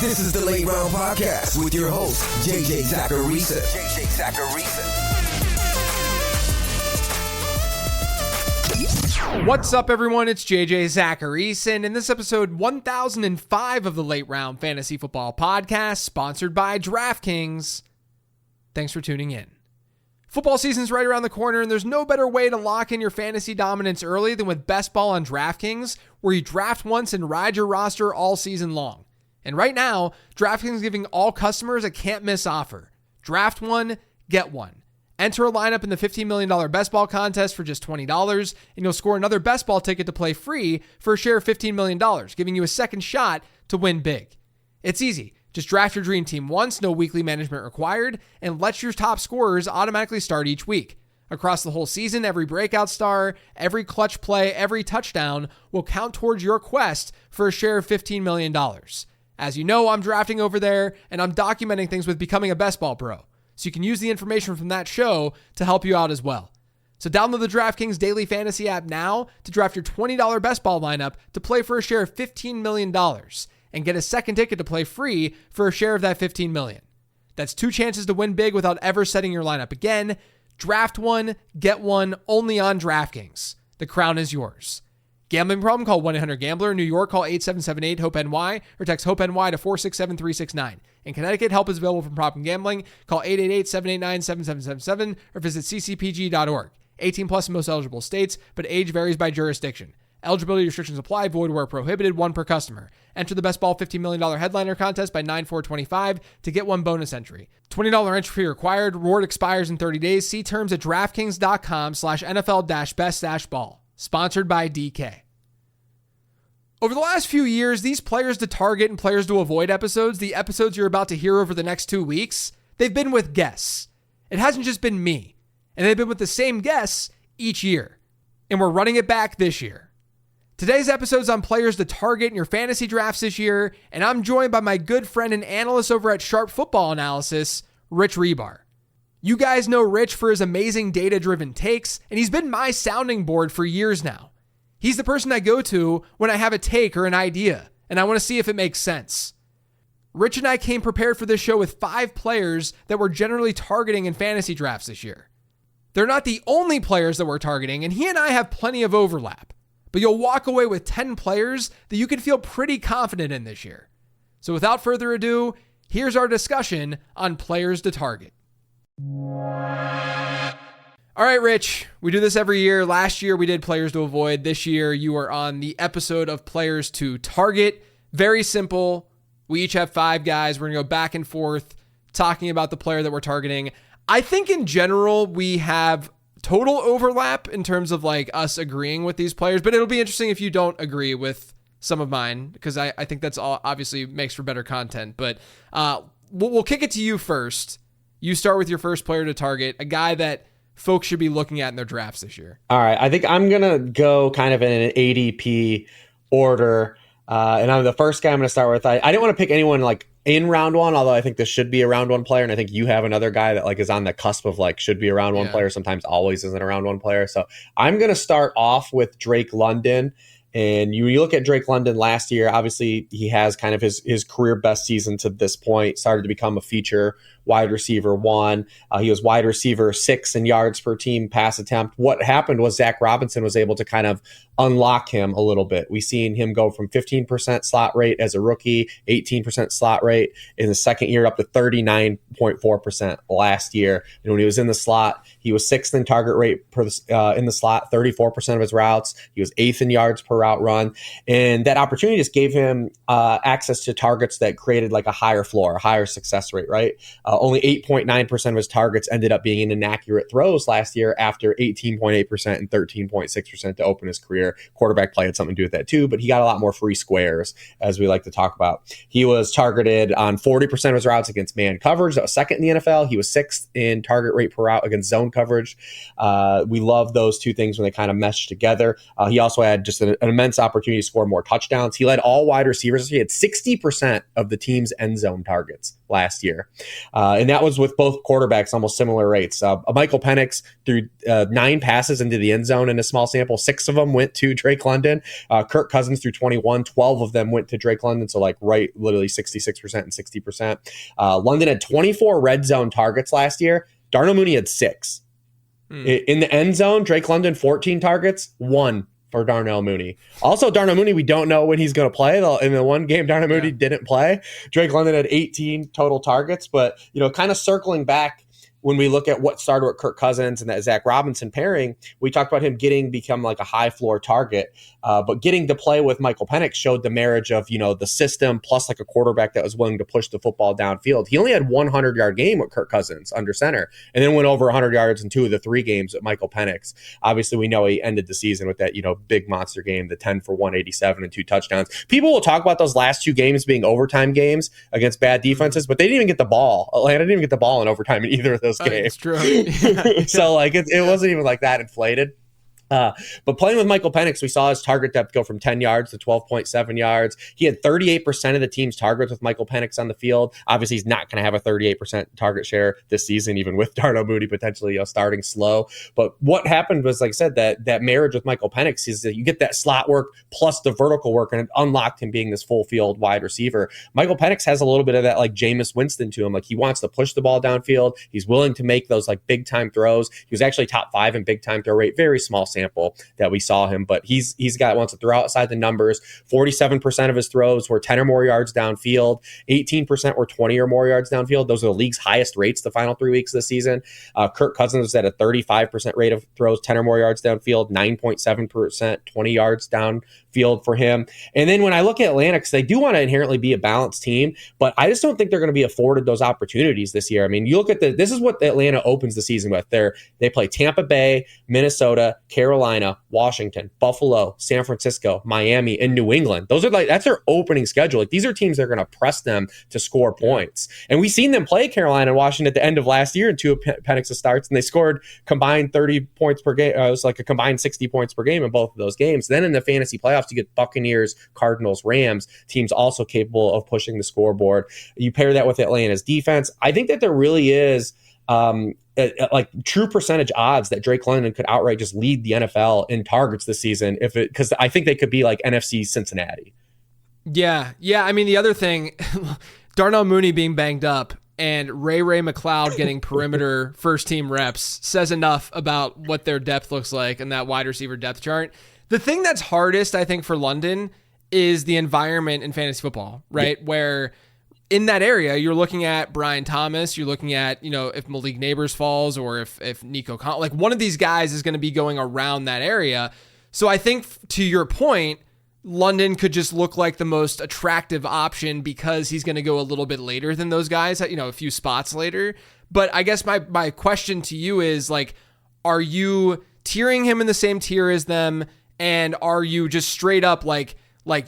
This is the Late Round Podcast with your host, JJ Zacharisa. What's up, everyone? It's JJ Zacharisa, and in this episode 1005 of the Late Round Fantasy Football Podcast, sponsored by DraftKings. Thanks for tuning in. Football season's right around the corner, and there's no better way to lock in your fantasy dominance early than with Best Ball on DraftKings, where you draft once and ride your roster all season long. And right now, DraftKings is giving all customers a can't-miss offer. Draft one, get one. Enter a lineup in the $15 million Best Ball contest for just $20, and you'll score another Best Ball ticket to play free for a share of $15 million, giving you a second shot to win big. It's easy. Just draft your dream team once, no weekly management required, and let your top scorers automatically start each week. Across the whole season, every breakout star, every clutch play, every touchdown will count towards your quest for a share of $15 million. As you know, I'm drafting over there, and I'm documenting things with Becoming a Best Ball Pro, so you can use the information from that show to help you out as well. So download the DraftKings Daily Fantasy app now to draft your $20 Best Ball lineup to play for a share of $15 million, and get a second ticket to play free for a share of that $15 million. That's two chances to win big without ever setting your lineup again. Draft one, get one, only on DraftKings. The crown is yours. Gambling problem? Call 1-800-GAMBLER. In New York, call 8778-HOPE-NY or text HOPE-NY to 467-369. In Connecticut, help is available from Problem Gambling. Call 888-789-7777 or visit ccpg.org. 18 plus in most eligible states, but age varies by jurisdiction. Eligibility restrictions apply. Void where prohibited. One per customer. Enter the Best Ball $15 million headliner contest by 9/4/25 to get one bonus entry. $20 entry fee required. Reward expires in 30 days. See terms at DraftKings.com/NFL-best-ball. Sponsored by DK. Over the last few years, these players to target and players to avoid episodes, the episodes you're about to hear over the next 2 weeks, they've been with guests. It hasn't just been me. And they've been with the same guests each year. And we're running it back this year. Today's episode's on players to target in your fantasy drafts this year, and I'm joined by my good friend and analyst over at Sharp Football Analysis, Rich Hribar. You guys know Rich for his amazing data-driven takes, and he's been my sounding board for years now. He's the person I go to when I have a take or an idea, and I want to see if it makes sense. Rich and I came prepared for this show with 5 players that we're generally targeting in fantasy drafts this year. They're not the only players that we're targeting, and he and I have plenty of overlap, but you'll walk away with 10 players that you can feel pretty confident in this year. So without further ado, here's our discussion on players to target. All right, Rich, we do this every year. Last year we did players to avoid. This year you are on the episode of players to target. Very simple. We each have 5 guys. We're going to go back and forth talking about the player that we're targeting. I think in general we have total overlap in terms of like us agreeing with these players, but it'll be interesting if you don't agree with some of mine, because I think that's all obviously makes for better content. But we'll kick it to you first. You start with your first player to target, a guy that folks should be looking at in their drafts this year. All right. I think I'm going to go kind of in an ADP order. And I'm the first guy I'm going to start with. I didn't want to pick anyone like in round one, although I think this should be a round one player. And I think you have another guy that like is on the cusp of like should be a round one player. Sometimes always isn't a round one player. So I'm going to start off with Drake London. And you look at Drake London last year, obviously he has kind of his career best season to this point, started to become a feature wide receiver 1. He was wide receiver 6 in yards per team pass attempt. What happened was Zach Robinson was able to kind of unlock him a little bit. We've seen him go from 15% slot rate as a rookie, 18% slot rate in the second year, up to 39.4% last year. And when he was in the slot, he was 6th in target rate in the slot, 34% of his routes. He was 8th in yards per route run. And that opportunity just gave him access to targets that created like a higher floor, a higher success rate, right? Only 8.9% of his targets ended up being in inaccurate throws last year after 18.8% and 13.6% to open his career. Quarterback play had something to do with that too, but he got a lot more free squares, as we like to talk about. He was targeted on 40% of his routes against man coverage. That was 2nd in the NFL. He was 6th in target rate per route against zone coverage. We love those two things when they kind of mesh together. He also had just an immense opportunity to score more touchdowns. He led all wide receivers. He had 60% of the team's end zone targets last year. And that was with both quarterbacks, almost similar rates. Michael Penix threw 9 passes into the end zone in a small sample. 6 of them went to Drake London. Kirk Cousins threw 21. 12 of them went to Drake London. So literally 66% and 60%. London had 24 red zone targets last year. Darnell Mooney had 6. In the end zone, Drake London, 14 targets, 1 for Darnell Mooney. Also, Darnell Mooney, we don't know when he's going to play. In the one game, Darnell Mooney didn't play. Drake London had 18 total targets. But, kind of circling back, when we look at what started with Kirk Cousins and that Zach Robinson pairing, we talked about him become like a high floor target. But getting to play with Michael Penix showed the marriage of, the system plus like a quarterback that was willing to push the football downfield. He only had 100-yard game with Kirk Cousins under center and then went over 100 yards in 2 of the 3 games with Michael Penix. Obviously, we know he ended the season with that, big monster game, the 10 for 187 and 2 touchdowns. People will talk about those last 2 games being overtime games against bad defenses, but they didn't even get the ball. Atlanta didn't even get the ball in overtime in either of those games. It's true. Yeah. So it wasn't even like that inflated. But playing with Michael Penix, we saw his target depth go from 10 yards to 12.7 yards. He had 38% of the team's targets with Michael Penix on the field. Obviously, he's not going to have a 38% target share this season, even with Darnell Mooney potentially starting slow. But what happened was, like I said, that marriage with Michael Penix is that you get that slot work plus the vertical work, and it unlocked him being this full field wide receiver. Michael Penix has a little bit of that like Jameis Winston to him. Like he wants to push the ball downfield. He's willing to make those like big time throws. He was actually top 5 in big time throw rate, very small sample that we saw him, but he's wants to throw outside the numbers. 47% of his throws were 10 or more yards downfield. 18% were 20 or more yards downfield. Those are the league's highest rates the final 3 weeks of the season. Kirk Cousins was at a 35% rate of throws 10 or more yards downfield, 9.7%, 20 yards downfield for him. And then when I look at Atlanta, because they do want to inherently be a balanced team, but I just don't think they're going to be afforded those opportunities this year. I mean, you look at this is what Atlanta opens the season with. They play Tampa Bay, Minnesota, Carolina, Washington, Buffalo, San Francisco, Miami, and New England. That's their opening schedule. Like these are teams that are going to press them to score points. And we've seen them play Carolina and Washington at the end of last year in 2 of Penix's starts, and they scored combined 30 points per game. It was like a combined 60 points per game in both of those games. Then in the fantasy playoffs, you get Buccaneers, Cardinals, Rams, teams also capable of pushing the scoreboard. You pair that with Atlanta's defense. I think that there really is like true percentage odds that Drake London could outright just lead the NFL in targets this season because I think they could be like NFC Cincinnati. Yeah. I mean, the other thing, Darnell Mooney being banged up and Ray McLeod getting perimeter first team reps says enough about what their depth looks like in that wide receiver depth chart. The thing that's hardest, I think, for London is the environment in fantasy football, right? Yeah. Where in that area, you're looking at Brian Thomas, you're looking at, if Malik Neighbors falls or if Nico like one of these guys is going to be going around that area. So I think to your point, London could just look like the most attractive option because he's going to go a little bit later than those guys, a few spots later. But I guess my question to you is like, are you tiering him in the same tier as them? And are you just straight up like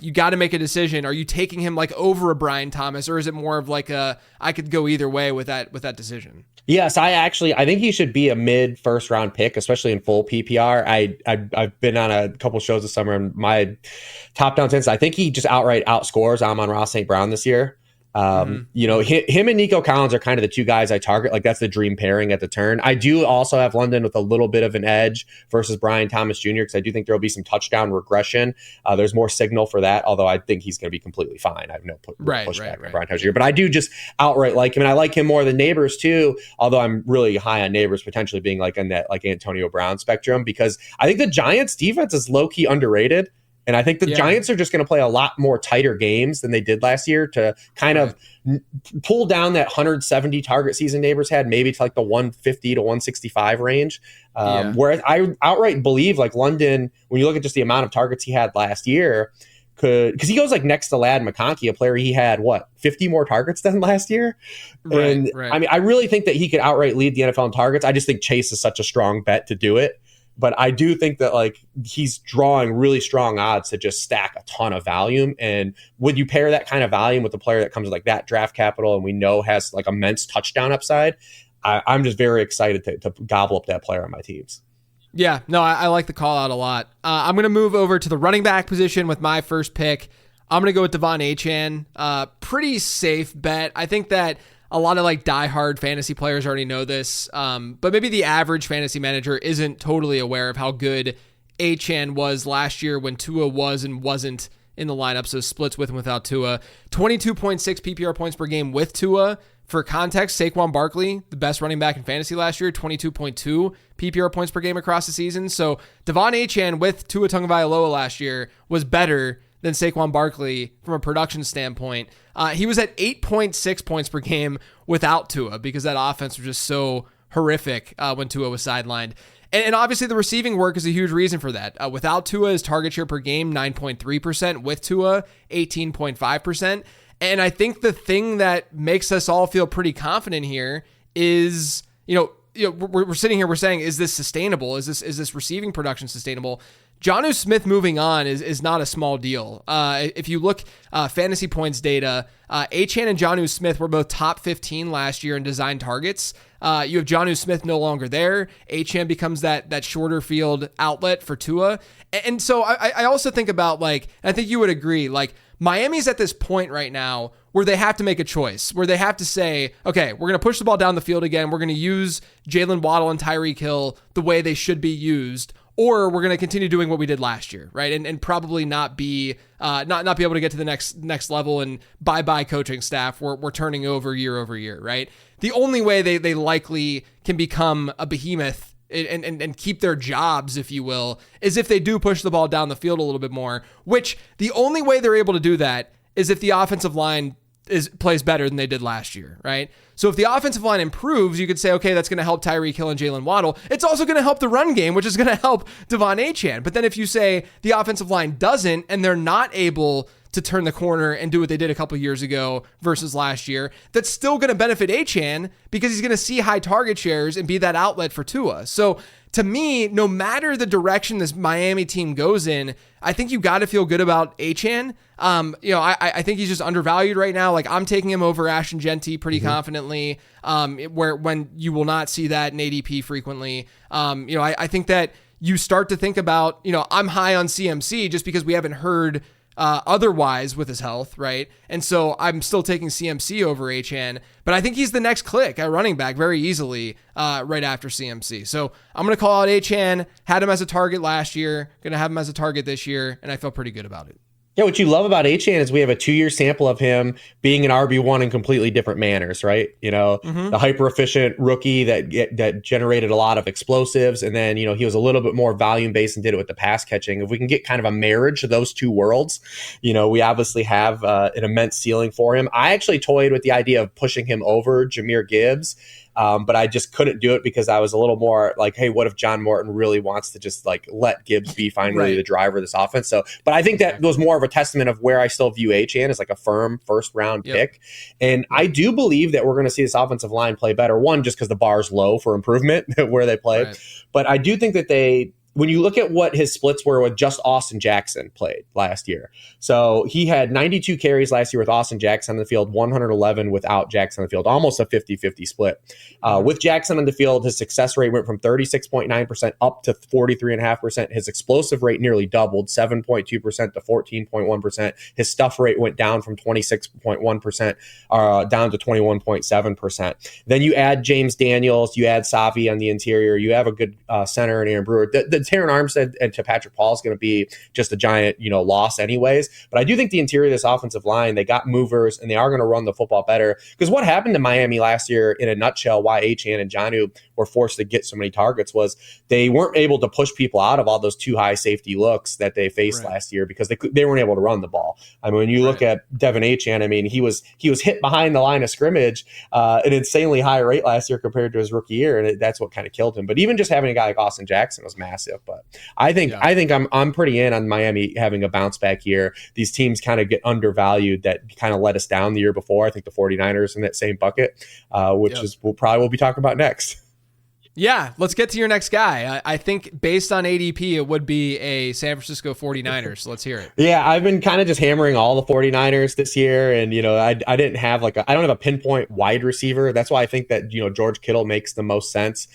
you got to make a decision? Are you taking him like over a Brian Thomas, or is it more of like I could go either way with that decision? Yes, I think he should be a mid first round pick, especially in full PPR. I've been on a couple shows this summer, and my top down tens, I think he just outright outscores Amon-Ra St. Brown this year. Him and Nico Collins are kind of the 2 guys I target. Like that's the dream pairing at the turn. I do also have London with a little bit of an edge versus Brian Thomas Jr. because I do think there will be some touchdown regression. There's more signal for that, although I think he's going to be completely fine. I have no pushback on Brian Thomas Jr. But I do just outright like him, and I like him more than Neighbors too, although I'm really high on Neighbors potentially being like in that like Antonio Brown spectrum, because I think the Giants defense is low-key underrated. And I think the Giants are just going to play a lot more tighter games than they did last year to kind of pull down that 170 target season Neighbors had, maybe to like the 150 to 165 range. Whereas I outright believe like London, when you look at just the amount of targets he had last year, because he goes like next to Ladd McConkey, a player he had 50 more targets than last year. Right. I mean, I really think that he could outright lead the NFL in targets. I just think Chase is such a strong bet to do it. But I do think that like he's drawing really strong odds to just stack a ton of volume. And would you pair that kind of volume with a player that comes with like that draft capital and we know has like immense touchdown upside? I'm just very excited to gobble up that player on my teams. Yeah, no, I like the call out a lot. I'm going to move over to the running back position with my first pick. I'm going to go with Devon Achane. Pretty safe bet. I think that a lot of like diehard fantasy players already know this, but maybe the average fantasy manager isn't totally aware of how good Achane was last year when Tua was and wasn't in the lineup. So splits with and without Tua. 22.6 PPR points per game with Tua. For context, Saquon Barkley, the best running back in fantasy last year, 22.2 PPR points per game across the season. So Devon Achane with Tua Tagovailoa last year was better than Saquon Barkley from a production standpoint. He was at 8.6 points per game without Tua because that offense was just so horrific when Tua was sidelined. And obviously the receiving work is a huge reason for that. Without Tua, his target share per game, 9.3%. With Tua, 18.5%. And I think the thing that makes us all feel pretty confident here is, we're sitting here, we're saying, is this sustainable? Is this receiving production sustainable? Jonnu Smith moving on is not a small deal. If you look fantasy points data, Achane and Jonnu Smith were both top 15 last year in design targets. You have Jonnu Smith no longer there. Achane becomes that shorter field outlet for Tua. And so I also think about, like, I think you would agree, like, Miami's at this point right now where they have to make a choice, where they have to say, okay, we're going to push the ball down the field again. We're going to use Jalen Waddle and Tyreek Hill the way they should be used, or we're going to continue doing what we did last year, right? And probably not be able to get to the next level, and bye coaching staff. We're turning over year, right? The only way they likely can become a behemoth and keep their jobs, if you will, is if they do push the ball down the field a little bit more, which the only way they're able to do that is if the offensive line plays better than they did last year, right? So if the offensive line improves, you could say, okay, that's going to help Tyreek Hill and Jalen Waddle. It's also going to help the run game, which is going to help Devon Achane. But then if you say the offensive line doesn't, and they're not able to turn the corner and do what they did a couple years ago versus last year, that's still going to benefit Achane because he's going to see high target shares and be that outlet for Tua. So to me, no matter the direction this Miami team goes in, I think you got to feel good about Achane. I think he's just undervalued right now. Like, I'm taking him over Ashton Genty pretty confidently, when you will not see that in ADP frequently. I think that you start to think about, I'm high on CMC just because we haven't heard otherwise with his health, right? And so I'm still taking CMC over Achane, but I think he's the next click at running back very easily right after CMC. So I'm going to call out Achane, had him as a target last year, going to have him as a target this year, and I feel pretty good about it. Yeah, what you love about Achane is we have a 2-year sample of him being an RB1 in completely different manners, right? The hyper efficient rookie that generated a lot of explosives, and then he was a little bit more volume based and did it with the pass catching. If we can get kind of a marriage of those two worlds, we obviously have an immense ceiling for him. I actually toyed with the idea of pushing him over Jahmyr Gibbs. But I just couldn't do it because I was a little more like, hey, what if John Morton really wants to just like let Gibbs be finally the driver of this offense? So, but I think that was more of a testament of where I still view Achane as like a firm first round pick. And I do believe that we're going to see this offensive line play better. One, just because the bar's low for improvement where they play. Right. But I do think that when you look at what his splits were with just Austin Jackson played last year. So he had 92 carries last year with Austin Jackson on the field, 111 without Jackson on the field, almost a 50-50 split. With Jackson on the field, his success rate went from 36.9% up to 43.5%. His explosive rate nearly doubled, 7.2% to 14.1%. His stuff rate went down from 26.1% down to 21.7%. Then you add James Daniels, you add Savi on the interior, you have a good center in Aaron Brewer. The Taron Armstead and to Patrick Paul is going to be just a giant, loss anyways. But I do think the interior of this offensive line, they got movers and they are going to run the football better. Because what happened to Miami last year, in a nutshell, why Achane and Jonnu were forced to get so many targets, was they weren't able to push people out of all those too high safety looks that they faced last year because they weren't able to run the ball. I mean, when you look at Devon Achane, I mean, he was hit behind the line of scrimmage an insanely high rate last year compared to his rookie year, and that's what kind of killed him. But even just having a guy like Austin Jackson was massive. But I think I'm pretty in on Miami having a bounce back year. These teams kind of get undervalued that kind of let us down the year before. I think the 49ers in that same bucket, which is we'll be talking about next. Yeah, let's get to your next guy. I think based on ADP, it would be a San Francisco 49ers. So let's hear it. Yeah, I've been kind of just hammering all the 49ers this year. And, I didn't have I don't have a pinpoint wide receiver. That's why I think that, George Kittle makes the most sense,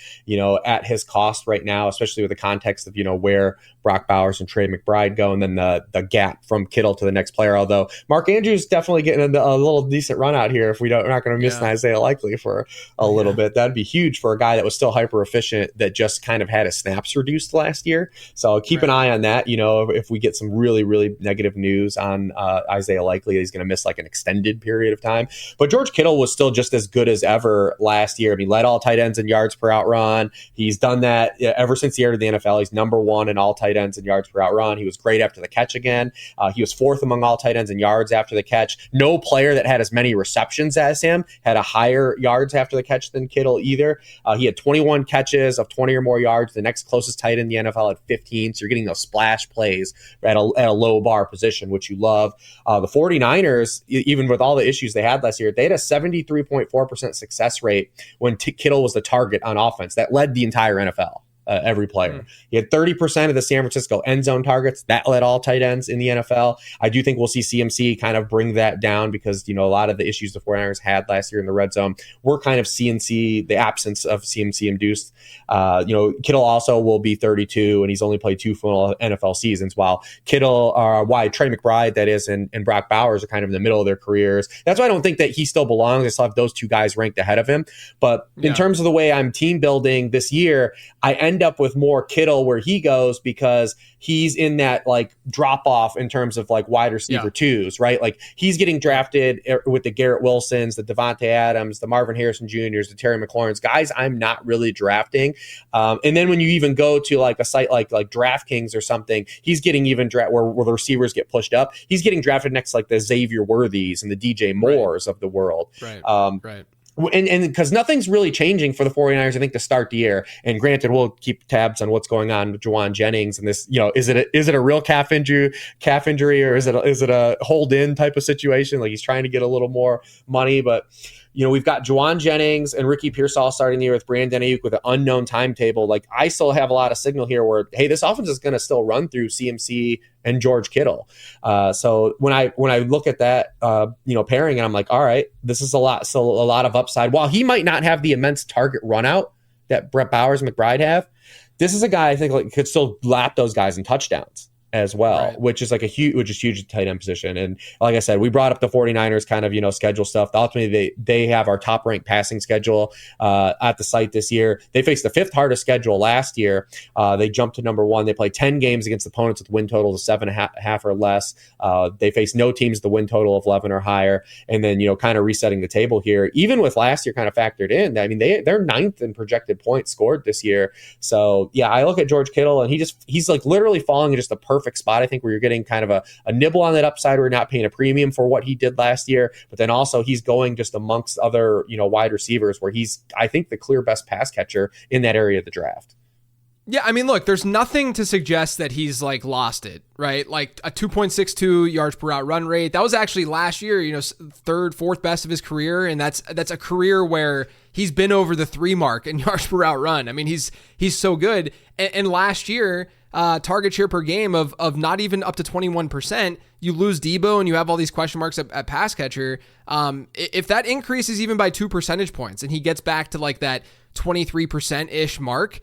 at his cost right now, especially with the context of, where Brock Bowers and Trey McBride go, and then the gap from Kittle to the next player. Although Mark Andrews definitely getting a little decent run out here if we're not going to miss an Isaiah Likely for a little bit. That'd be huge for a guy that was still hyper efficient that just kind of had his snaps reduced last year. So keep an eye on that. If we get some really, really negative news on Isaiah Likely, he's going to miss like an extended period of time. But George Kittle was still just as good as ever last year. I mean, led all tight ends in yards per out run. He's done that ever since he entered the NFL. He's number one in all tight ends in yards per out run. He was great after the catch again. He was fourth among all tight ends in yards after the catch. No player that had as many receptions as him had a higher yards after the catch than Kittle either. He had 21 catches of 20 or more yards. The next closest tight end in the NFL had 15. So you're getting those splash plays at a low bar position, which you love. The 49ers, even with all the issues they had last year, they had a 73.4% success rate when Kittle was the target on offense. That led the entire NFL. Every player. He had 30% of the San Francisco end zone targets. That led all tight ends in the NFL. I do think we'll see CMC kind of bring that down because, a lot of the issues the 49ers had last year in the red zone were kind of the absence of CMC induced. Kittle also will be 32 and he's only played 2 full NFL seasons, while Trey McBride, that is, and Brock Bowers are kind of in the middle of their careers. That's why I don't think that he still belongs. I still have those two guys ranked ahead of him. But in terms of the way I'm team building this year, I end up with more Kittle where he goes because he's in that like drop off in terms of like wide receiver twos, right? Like he's getting drafted with the Garrett Wilsons, the Devontae Adams, the Marvin Harrison Jr.'s, the Terry McLaurins, guys I'm not really drafting. And then when you even go to like a site like DraftKings or something, he's getting even where the receivers get pushed up. He's getting drafted next to like the Xavier Worthies and the DJ Moores of the world. Right. And because nothing's really changing for the 49ers, I think, to start the year. And granted, we'll keep tabs on what's going on with Juwan Jennings and this. Is it a real calf injury, or is it a hold in type of situation? Like he's trying to get a little more money, but. We've got Juwan Jennings and Ricky Pearsall starting the year with Brandon Ayuk with an unknown timetable. Like I still have a lot of signal here where, hey, this offense is going to still run through CMC and George Kittle. So when I look at that, pairing, and I'm like, all right, this is a lot of upside. While he might not have the immense target run out that Brett Bowers and McBride have, this is a guy I think like could still lap those guys in touchdowns as well, which is huge at tight end position. And like I said, we brought up the 49ers kind of, schedule stuff. Ultimately, they have our top ranked passing schedule at the site this year. They faced the 5th hardest schedule last year. They jumped to number 1. They played 10 games against opponents with win totals of 7.5 or less. They faced no teams the win total of 11 or higher. And then, kind of resetting the table here, even with last year kind of factored in. I mean, they're 9th in projected points scored this year. So yeah, I look at George Kittle and he's like literally falling in just a perfect spot, I think, where you're getting kind of a nibble on that upside. We're not paying a premium for what he did last year, but then also he's going just amongst other, wide receivers where he's, I think, the clear best pass catcher in that area of the draft. Yeah, I mean, look, there's nothing to suggest that he's like lost it, right? Like a 2.62 yards per out run rate. That was actually last year, 3rd, 4th best of his career. And that's a career where he's been over the 3 mark in yards per out run. I mean, he's so good. And last year, target share per game of not even up to 21%. You lose Debo and you have all these question marks at pass catcher. If that increases even by 2 percentage points and he gets back to like that 23% ish mark,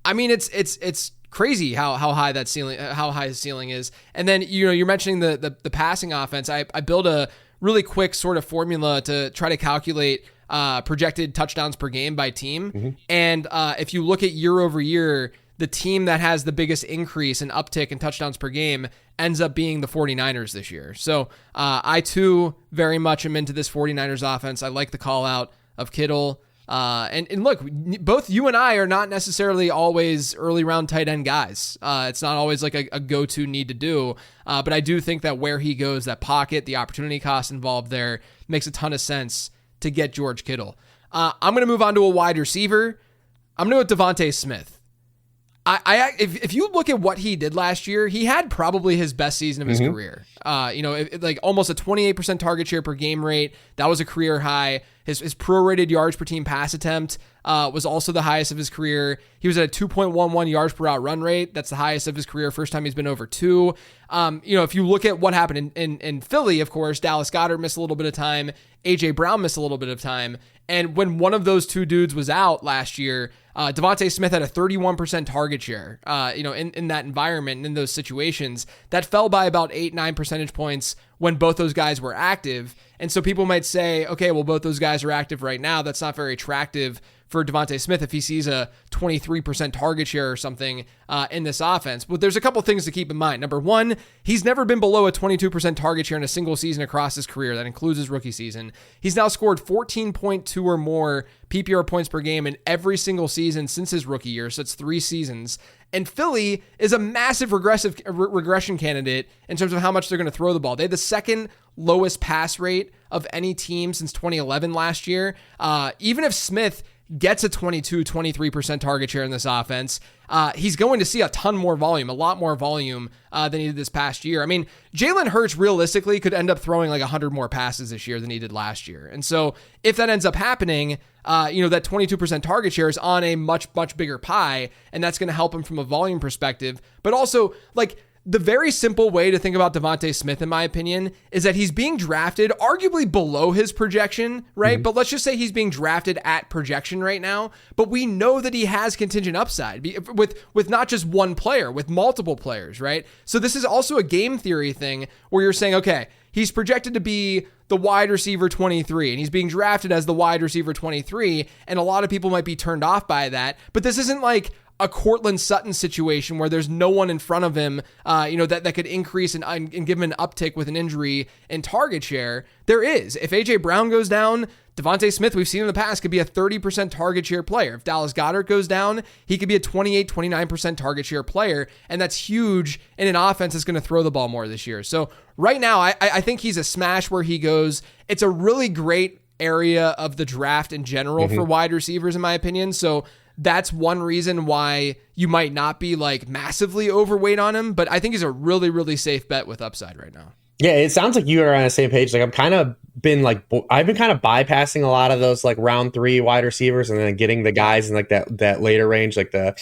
I mean, it's crazy how high that ceiling, how high his ceiling is. And then, you're mentioning the passing offense. I built a really quick sort of formula to try to calculate projected touchdowns per game by team. Mm-hmm. And if you look at year over year, the team that has the biggest increase and uptick in touchdowns per game ends up being the 49ers this year. So I too very much am into this 49ers offense. I like the call out of Kittle. And look, both you and I are not necessarily always early round tight end guys. It's not always like a go-to need to do. But I do think that where he goes, that pocket, the opportunity cost involved there makes a ton of sense to get George Kittle. I'm going to move on to a wide receiver. I'm going to go with Devontae Smith. If you look at what he did last year, he had probably his best season of his career. Like almost a 28% target share per game rate. That was a career high. His prorated yards per team pass attempt was also the highest of his career. He was at a 2.11 yards per route run rate. That's the highest of his career. First time he's been over 2. If you look at what happened in Philly, of course, Dallas Goedert missed a little bit of time. A.J. Brown missed a little bit of time. And when one of those two dudes was out last year, Devontae Smith had a 31% target share, in that environment and in those situations. That fell by about 8-9 percentage points when both those guys were active. And so people might say, okay, well, both those guys are active right now. That's not very attractive for Devontae Smith if he sees a 23% target share or something in this offense. But there's a couple things to keep in mind. Number one, he's never been below a 22% target share in a single season across his career. That includes his rookie season. He's now scored 14.2 or more PPR points per game in every single season since his rookie year. So it's 3 seasons. And Philly is a massive regression candidate in terms of how much they're going to throw the ball. They had the second lowest pass rate of any team since 2011 last year. Even if Smith gets a 23% target share in this offense, he's going to see a ton more volume, a lot more volume than he did this past year. I mean, Jalen Hurts realistically could end up throwing like 100 more passes this year than he did last year. And so if that ends up happening, that 22% target share is on a much, much bigger pie, and that's going to help him from a volume perspective. But also, like, the very simple way to think about Devontae Smith, in my opinion, is that he's being drafted arguably below his projection, right? Mm-hmm. But let's just say he's being drafted at projection right now. But we know that he has contingent upside with not just one player, with multiple players, right? So this is also a game theory thing where you're saying, okay, he's projected to be the wide receiver 23, and he's being drafted as the wide receiver 23, and a lot of people might be turned off by that. But this isn't like a Cortland Sutton situation where there's no one in front of him, that could increase and give him an uptick with an injury in target share. There is. If A.J. Brown goes down, Devontae Smith, we've seen in the past, could be a 30% target share player. If Dallas Goedert goes down, he could be a 29% target share player, and that's huge in an offense that's going to throw the ball more this year. So right now, I think he's a smash where he goes. It's a really great area of the draft in general for wide receivers, in my opinion. So that's one reason why you might not be like massively overweight on him, but I think he's a really, really safe bet with upside right now. Yeah, it sounds like you are on the same page. Like I've kind of been bypassing a lot of those like round 3 wide receivers and then getting the guys in like that later range, like the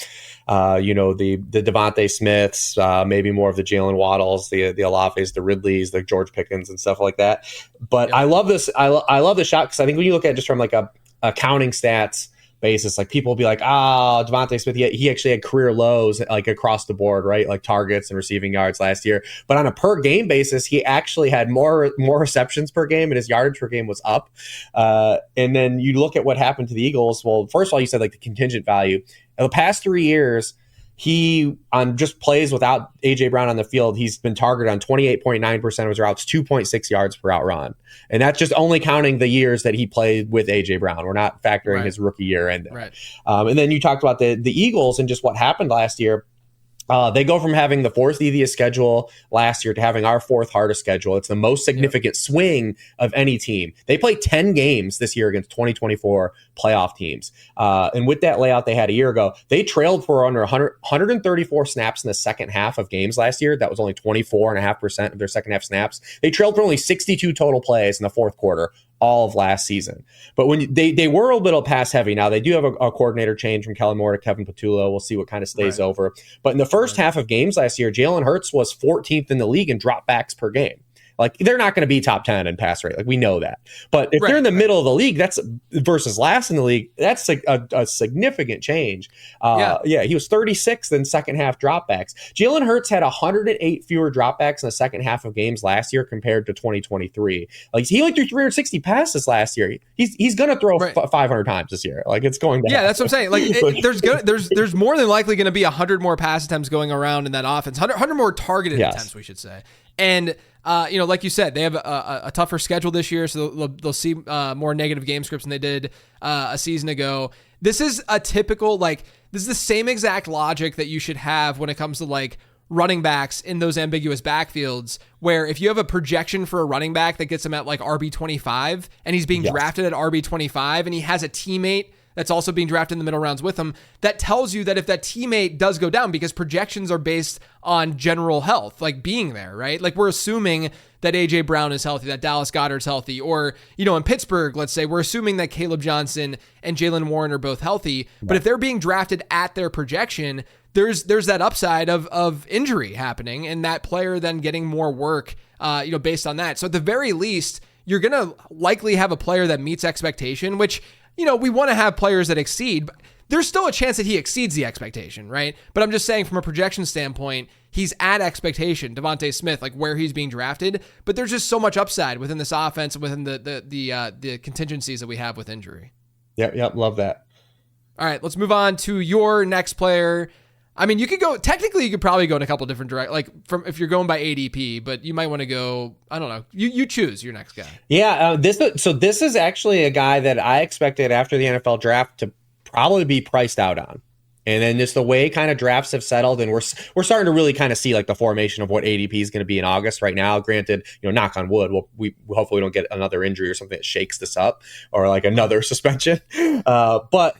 Devontae Smiths, maybe more of the Jalen Waddles, the Olaves, the Ridleys, the George Pickens and stuff like that. But I love this. I love the shot because I think when you look at it just from like a counting stats basis, like people will be like, Devontae Smith, he actually had career lows like across the board, right? Like targets and receiving yards last year. But on a per game basis, he actually had more receptions per game and his yardage per game was up. And then you look at what happened to the Eagles. Well, first of all, you said like the contingent value. In the past 3 years, he on just plays without A.J. Brown on the field, he's been targeted on 28.9% of his routes, 2.6 yards per out run. And that's just only counting the years that he played with A.J. Brown. We're not factoring his rookie year in there. Right. And then you talked about the Eagles and just what happened last year. They go from having the 4th easiest schedule last year to having our 4th hardest schedule. It's the most significant swing of any team. They played 10 games this year against 2024 playoff teams. And with that layout they had a year ago, they trailed for under 134 snaps in the second half of games last year. That was only 24.5% of their second half snaps. They trailed for only 62 total plays in the fourth quarter all of last season. But when they were a little pass heavy. Now they do have a coordinator change from Kellen Moore to Kevin Patullo. We'll see what kind of stays over. But in the first half of games last year, Jalen Hurts was 14th in the league in dropbacks per game. Like they're not going to be top 10 in pass rate. Like we know that. But if they're in the middle of the league, that's versus last in the league, that's a significant change. He was 36th in second half dropbacks. Jalen Hurts had 108 fewer dropbacks in the second half of games last year compared to 2023. Like he only threw 360 passes last year. He's going to throw 500 times this year. Like it's going to happen. That's what I'm saying. Like there's more than likely going to be 100 more pass attempts going around in that offense. 100 more targeted attempts, we should say. And like you said, they have a tougher schedule this year, so they'll see more negative game scripts than they did a season ago. This is a typical, this is the same exact logic that you should have when it comes to like running backs in those ambiguous backfields, where if you have a projection for a running back that gets him at like RB25 and he's being drafted at RB25 and he has a teammate that's also being drafted in the middle rounds with him. That tells you that if that teammate does go down, because projections are based on general health, like being there, right? Like we're assuming that AJ Brown is healthy, that Dallas Goedert's healthy, or, in Pittsburgh, let's say, we're assuming that Caleb Johnson and Jalen Warren are both healthy. But if they're being drafted at their projection, there's that upside of injury happening and that player then getting more work, based on that. So at the very least, you're going to likely have a player that meets expectation, which, we want to have players that exceed, but there's still a chance that he exceeds the expectation, right? But I'm just saying from a projection standpoint, he's at expectation, Devontae Smith, like where he's being drafted, but there's just so much upside within this offense, within the contingencies that we have with injury. Yep, love that. All right, let's move on to your next player. I mean, you could probably go in a couple different directions, like if you're going by ADP, but you might want to go, I don't know. You choose your next guy. Yeah, this is actually a guy that I expected after the NFL draft to probably be priced out on. And then just the way kind of drafts have settled, and we're starting to really kind of see like the formation of what ADP is going to be in August right now. Granted, knock on wood, we hopefully don't get another injury or something that shakes this up, or like another suspension. But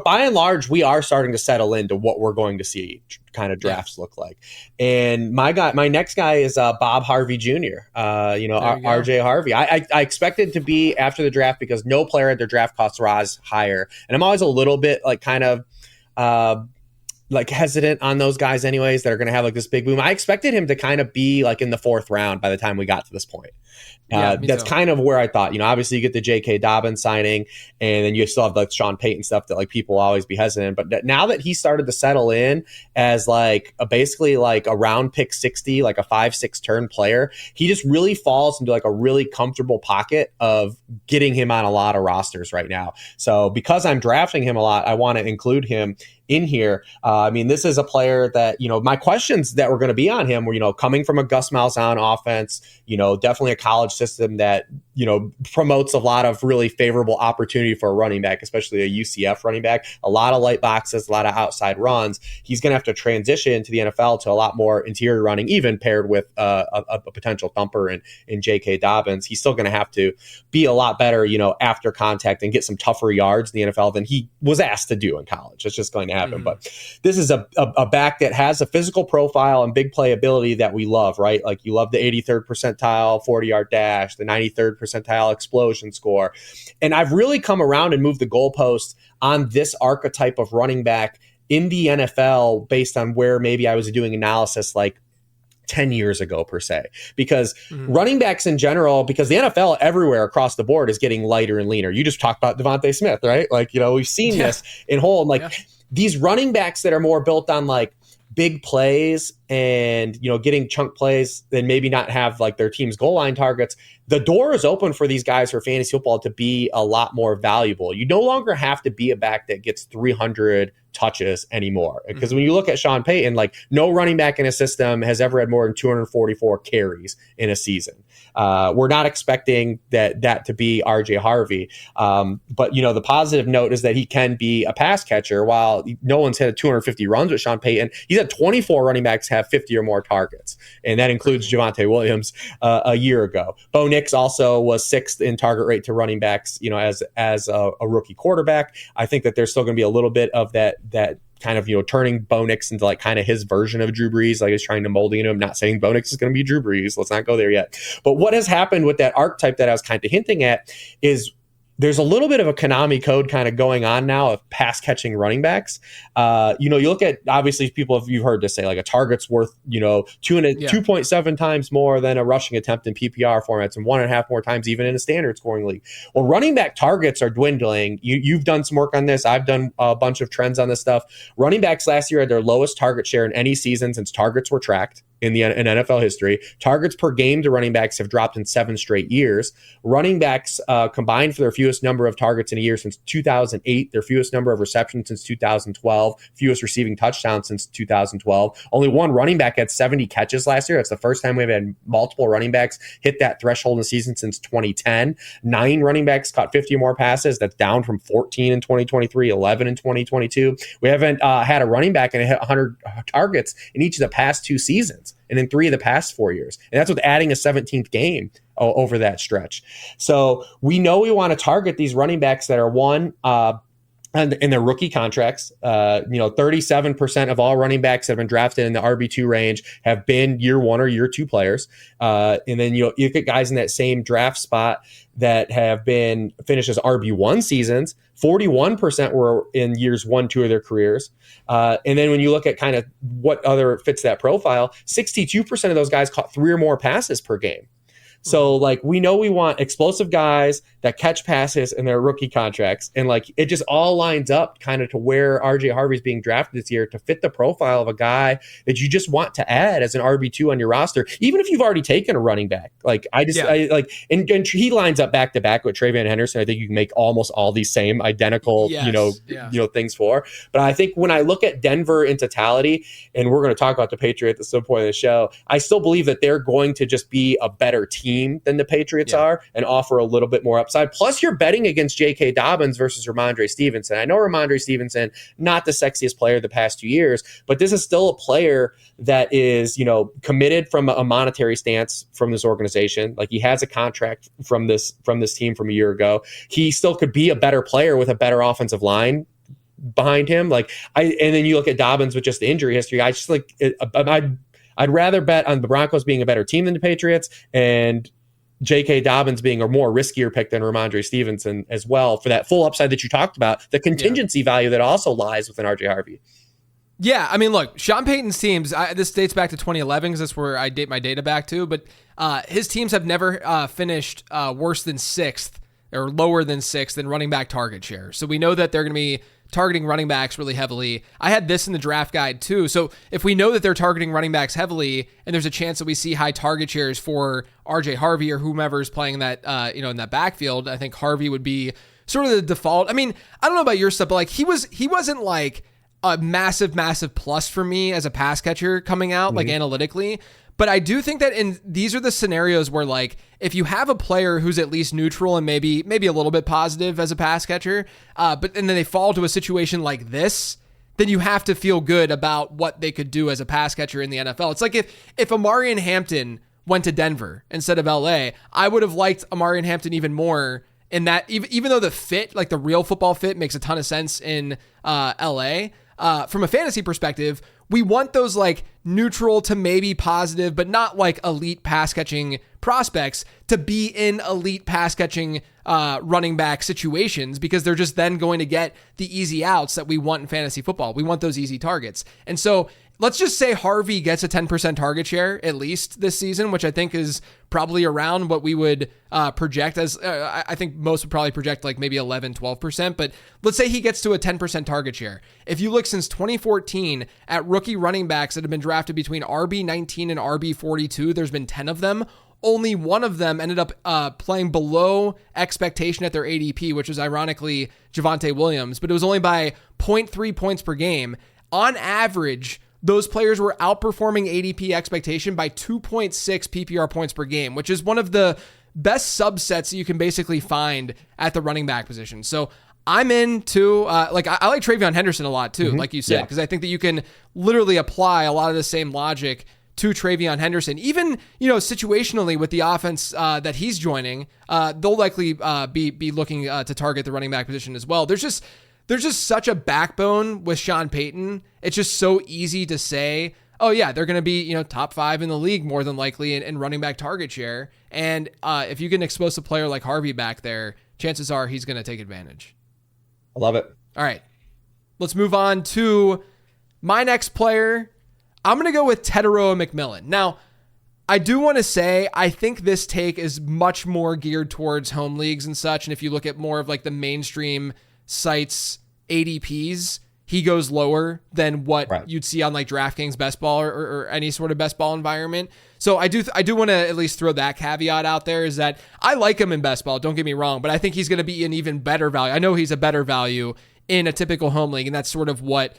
by and large, we are starting to settle into what we're going to see kind of drafts look like. And my next guy is Bob Harvey Jr. RJ Harvey. I expected to be after the draft because no player at their draft costs rise higher, and I'm always a little bit like kind of like hesitant on those guys anyways that are going to have like this big boom. I expected him to kind of be like in the fourth round by the time we got to this point. That's kind of where I thought, obviously you get the J.K. Dobbins signing, and then you still have like Sean Payton stuff that like people will always be hesitant. But now that he started to settle in as like basically like a round pick 60, like a 5-6 turn player, he just really falls into like a really comfortable pocket of getting him on a lot of rosters right now. So because I'm drafting him a lot, I want to include him in here. This is a player that, my questions that were going to be on him were, coming from a Gus Malzahn offense, definitely a college system that, promotes a lot of really favorable opportunity for a running back, especially a UCF running back, a lot of light boxes, a lot of outside runs. He's going to have to transition to the NFL to a lot more interior running, even paired with a potential thumper in J.K. Dobbins. He's still going to have to be a lot better, after contact and get some tougher yards in the NFL than he was asked to do in college. It's just going to happen. Mm-hmm. But this is a back that has a physical profile and big playability that we love, right? Like you love the 83rd percentile 40-yard dash, the 93rd percentile explosion score. And I've really come around and moved the goalpost on this archetype of running back in the NFL based on where maybe I was doing analysis like 10 years ago per se, because running backs in general, because the NFL everywhere across the board is getting lighter and leaner. You just talked about Devontae Smith, right? Like, we've seen this in whole, and like these running backs that are more built on like big plays and, getting chunk plays, then maybe not have like their team's goal line targets. The door is open for these guys for fantasy football to be a lot more valuable. You no longer have to be a back that gets 300 touches anymore. Because when you look at Sean Payton, like no running back in a system has ever had more than 244 carries in a season. We're not expecting that to be RJ Harvey. But, the positive note is that he can be a pass catcher. While no one's hit 250 runs with Sean Payton, he's had 24 running backs have 50 or more targets. And that includes Javonte Williams a year ago. Bo Nix also was 6th in target rate to running backs, as a rookie quarterback. I think that there's still going to be a little bit of that kind of, turning Bo Nix into like kind of his version of Drew Brees, like he's trying to mold into him. Not saying Bo Nix is going to be Drew Brees. Let's not go there yet. But what has happened with that archetype that I was kind of hinting at is there's a little bit of a Konami code kind of going on now of pass catching running backs. You look at, obviously you've heard this say like a target's worth, 2.7 times more than a rushing attempt in PPR formats and 1.5 more times even in a standard scoring league. Well, running back targets are dwindling. You've done some work on this. I've done a bunch of trends on this stuff. Running backs last year had their lowest target share in any season since targets were tracked in NFL history. Targets per game to running backs have dropped in 7 straight years. Running backs combined for their fewest number of targets in a year since 2008, their fewest number of receptions since 2012, fewest receiving touchdowns since 2012. Only one running back had 70 catches last year. That's the first time we've had multiple running backs hit that threshold in the season since 2010. 9 running backs caught 50 or more passes. That's down from 14 in 2023, 11 in 2022. We haven't had a running back and hit 100 targets in each of the past 2 seasons, and in 3 of the past 4 years. And that's with adding a 17th game over that stretch. So we know we want to target these running backs that are and in their rookie contracts. 37% of all running backs that have been drafted in the RB2 range have been year one or year two players. And then you get guys in that same draft spot that have been finished as RB1 seasons. 41% were in years 1-2 of their careers. And then when you look at kind of what other fits that profile, 62% of those guys caught 3 or more passes per game. So like, we know we want explosive guys that catch passes in their rookie contracts. And like, it just all lines up kind of to where RJ Harvey's being drafted this year to fit the profile of a guy that you just want to add as an RB2 on your roster, even if you've already taken a running back. Like and he lines up back to back with Travion Henderson. I think you can make almost all these same identical, things for. But I think when I look at Denver in totality, and we're going to talk about the Patriots at some point in the show, I still believe that they're going to just be a better team than the Patriots are and offer a little bit more upside. Plus, you're betting against J.K. Dobbins versus Ramondre Stevenson. I know Ramondre Stevenson, not the sexiest player the past 2 years, but this is still a player that is, committed from a monetary stance from this organization. Like, he has a contract from this team from a year ago. He still could be a better player with a better offensive line behind him. And then you look at Dobbins with just the injury history. I just I'd rather bet on the Broncos being a better team than the Patriots, and J.K. Dobbins being a more riskier pick than Ramondre Stevenson as well, for that full upside that you talked about, the contingency value that also lies within RJ Harvey. Yeah, I mean, look, Sean Payton's teams, this dates back to 2011 because that's where I date my data back to, but his teams have never finished worse than 6th or lower than 6th in running back target share. So we know that they're going to be targeting running backs really heavily. I had this in the draft guide too. So if we know that they're targeting running backs heavily, and there's a chance that we see high target shares for RJ Harvey or whomever's playing that, in that backfield, I think Harvey would be sort of the default. I mean, I don't know about your stuff, but like he wasn't like a massive plus for me as a pass catcher coming out, like analytically. But I do think that these are the scenarios where, like, if you have a player who's at least neutral and maybe a little bit positive as a pass catcher, and then they fall to a situation like this, then you have to feel good about what they could do as a pass catcher in the NFL. It's like if Amarian Hampton went to Denver instead of LA, I would have liked Amarian Hampton even more in that, even though the fit, like the real football fit, makes a ton of sense in LA. From a fantasy perspective, we want those like neutral to maybe positive, but not like elite pass catching prospects to be in elite pass catching running back situations, because they're just then going to get the easy outs that we want in fantasy football. We want those easy targets. And so let's just say Harvey gets a 10% target share at least this season, which I think is probably around what we would project as, I think most would probably project like maybe 11, 12%, but let's say he gets to a 10% target share. If you look since 2014 at rookie running backs that have been drafted between RB19 and RB42, there's been 10 of them. Only one of them ended up playing below expectation at their ADP, which was ironically Javonte Williams, but it was only by 0.3 points per game. On average, those players were outperforming ADP expectation by 2.6 PPR points per game, which is one of the best subsets that you can basically find at the running back position. So I'm into, I like Travion Henderson a lot too, like you said, because I think that you can literally apply a lot of the same logic to Travion Henderson. Even, situationally with the offense that he's joining, they'll likely be looking to target the running back position as well. There's just such a backbone with Sean Payton. It's just so easy to say, oh yeah, they're going to be, top 5 in the league more than likely in running back target share. And if you get an explosive player like Harvey back there, chances are he's going to take advantage. I love it. All right, let's move on to my next player. I'm going to go with Teteroa McMillan. Now, I do want to say, I think this take is much more geared towards home leagues and such. And if you look at more of like the mainstream sites ADPs, he goes lower than what you'd see on like DraftKings Best Ball or any sort of Best Ball environment. So I do want to at least throw that caveat out there, is that I like him in Best Ball, don't get me wrong, but I think he's going to be an even better value. I know he's a better value in a typical home league, and that's sort of what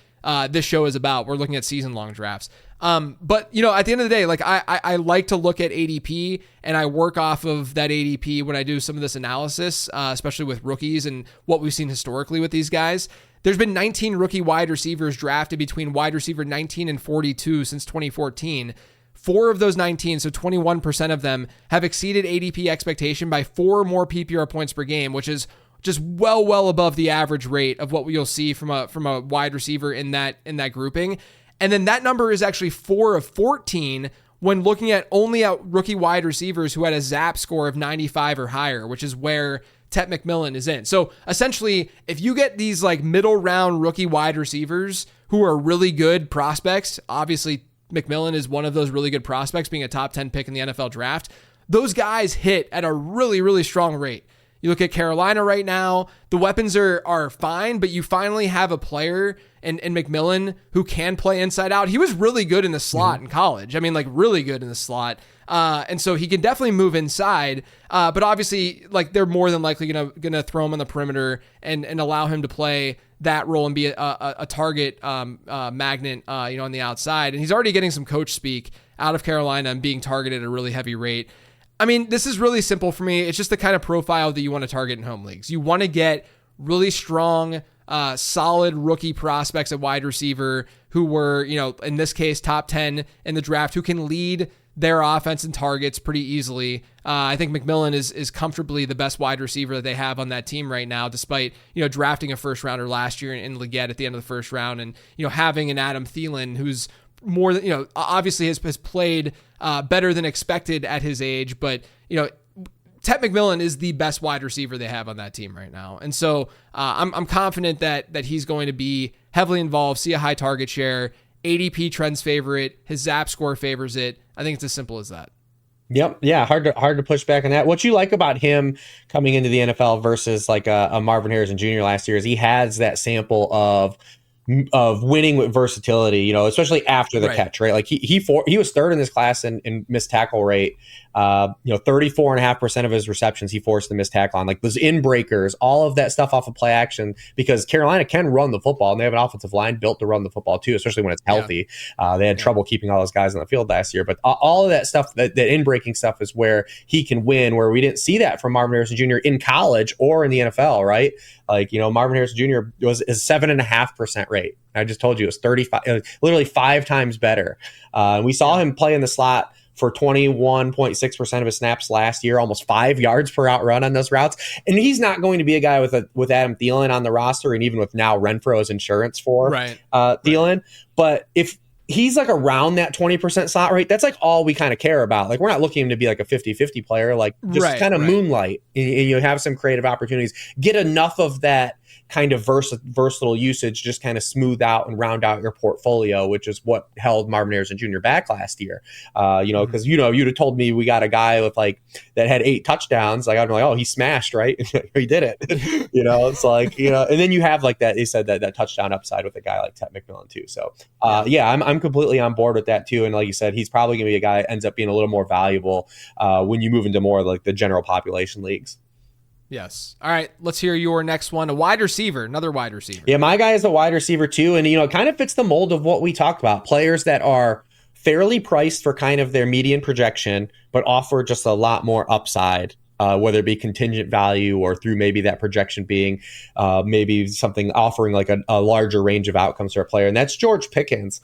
this show is about. We're looking at season-long drafts. But, at the end of the day, like I like to look at ADP, and I work off of that ADP when I do some of this analysis, especially with rookies and what we've seen historically with these guys. There's been 19 rookie wide receivers drafted between wide receiver 19 and 42 since 2014. 4 of those 19, so 21% of them, have exceeded ADP expectation by 4 or more PPR points per game, which is just well above the average rate of what you'll see from a wide receiver in that grouping. And then that number is actually 4 of 14 when looking at only rookie wide receivers who had a ZAP score of 95 or higher, which is where Tet McMillan is in. So essentially, if you get these like middle round rookie wide receivers who are really good prospects, obviously McMillan is one of those really good prospects, being a top 10 pick in the NFL draft. Those guys hit at a really strong rate. You look at Carolina right now, the weapons are fine, but you finally have a player in McMillan who can play inside out. He was really good in the slot in college. I mean, like really good in the slot. And so he can definitely move inside. But obviously, like they're more than likely gonna throw him on the perimeter and allow him to play that role and be a target magnet, on the outside. And he's already getting some coach speak out of Carolina and being targeted at a really heavy rate. I mean, this is really simple for me. It's just the kind of profile that you want to target in home leagues. You want to get really strong, solid rookie prospects at wide receiver who were, in this case, top 10 in the draft, who can lead their offense and targets pretty easily. I think McMillan is comfortably the best wide receiver that they have on that team right now, despite, drafting a first rounder last year in Leggett at the end of the first round and, having an Adam Thielen who's more than, obviously has played better than expected at his age, but, Tet McMillan is the best wide receiver they have on that team right now. And so I'm confident that he's going to be heavily involved, see a high target share. ADP trends favor it. His ZAP score favors it. I think it's as simple as that. Yep. Yeah. Hard to push back on that. What you like about him coming into the NFL versus like a Marvin Harrison Jr. last year is he has that sample of winning with versatility, especially after the catch, right? Like he was third in this class in missed tackle rate. 34.5% of his receptions he forced the missed tackle on, like those in breakers, all of that stuff off of play action, because Carolina can run the football and they have an offensive line built to run the football too, especially when it's healthy. They had trouble keeping all those guys on the field last year, but all of that stuff, that in breaking stuff is where he can win, where we didn't see that from Marvin Harrison Jr. in college or in the NFL, right? Like, Marvin Harrison Jr. was a 7.5% rate. I just told you it was 35, literally 5 times better. We saw him play in the slot for 21.6% of his snaps last year, almost 5 yards per out run on those routes. And he's not going to be a guy with Adam Thielen on the roster, and even with now Renfro's insurance for Thielen. But if he's like around that 20% slot rate, that's like all we kind of care about. Like, we're not looking to be like a 50-50 player, like just kind of moonlight and you have some creative opportunities, get enough of that kind of versatile usage, just kind of smooth out and round out your portfolio, which is what held Marvin Harrison Jr. back last year. Because you'd have told me we got a guy with like that had 8 touchdowns, like I'd be like, oh, he smashed, right? He did it. It's like, and then you have like that, they said that touchdown upside with a guy like Tet McMillan too. So I'm completely on board with that too. And like you said, he's probably gonna be a guy that ends up being a little more valuable when you move into more like the general population leagues. Yes. All right. Let's hear your next one. A wide receiver, another wide receiver. Yeah, my guy is a wide receiver too. And, it kind of fits the mold of what we talked about. Players that are fairly priced for kind of their median projection, but offer just a lot more upside, whether it be contingent value or through maybe that projection being maybe something offering like a larger range of outcomes for a player. And that's George Pickens.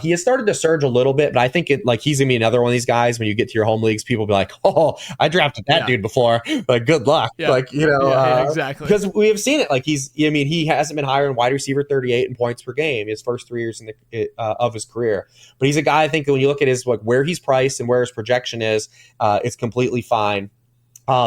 He has started to surge a little bit, but I think he's going to be another one of these guys. When you get to your home leagues, people will be like, oh, I drafted that dude before. Like, good luck. Yeah. Like, exactly. Because we have seen it. Like he hasn't been higher in wide receiver 38 in points per game his first 3 years of his career. But he's a guy, I think, when you look at his like where he's priced and where his projection is, it's completely fine.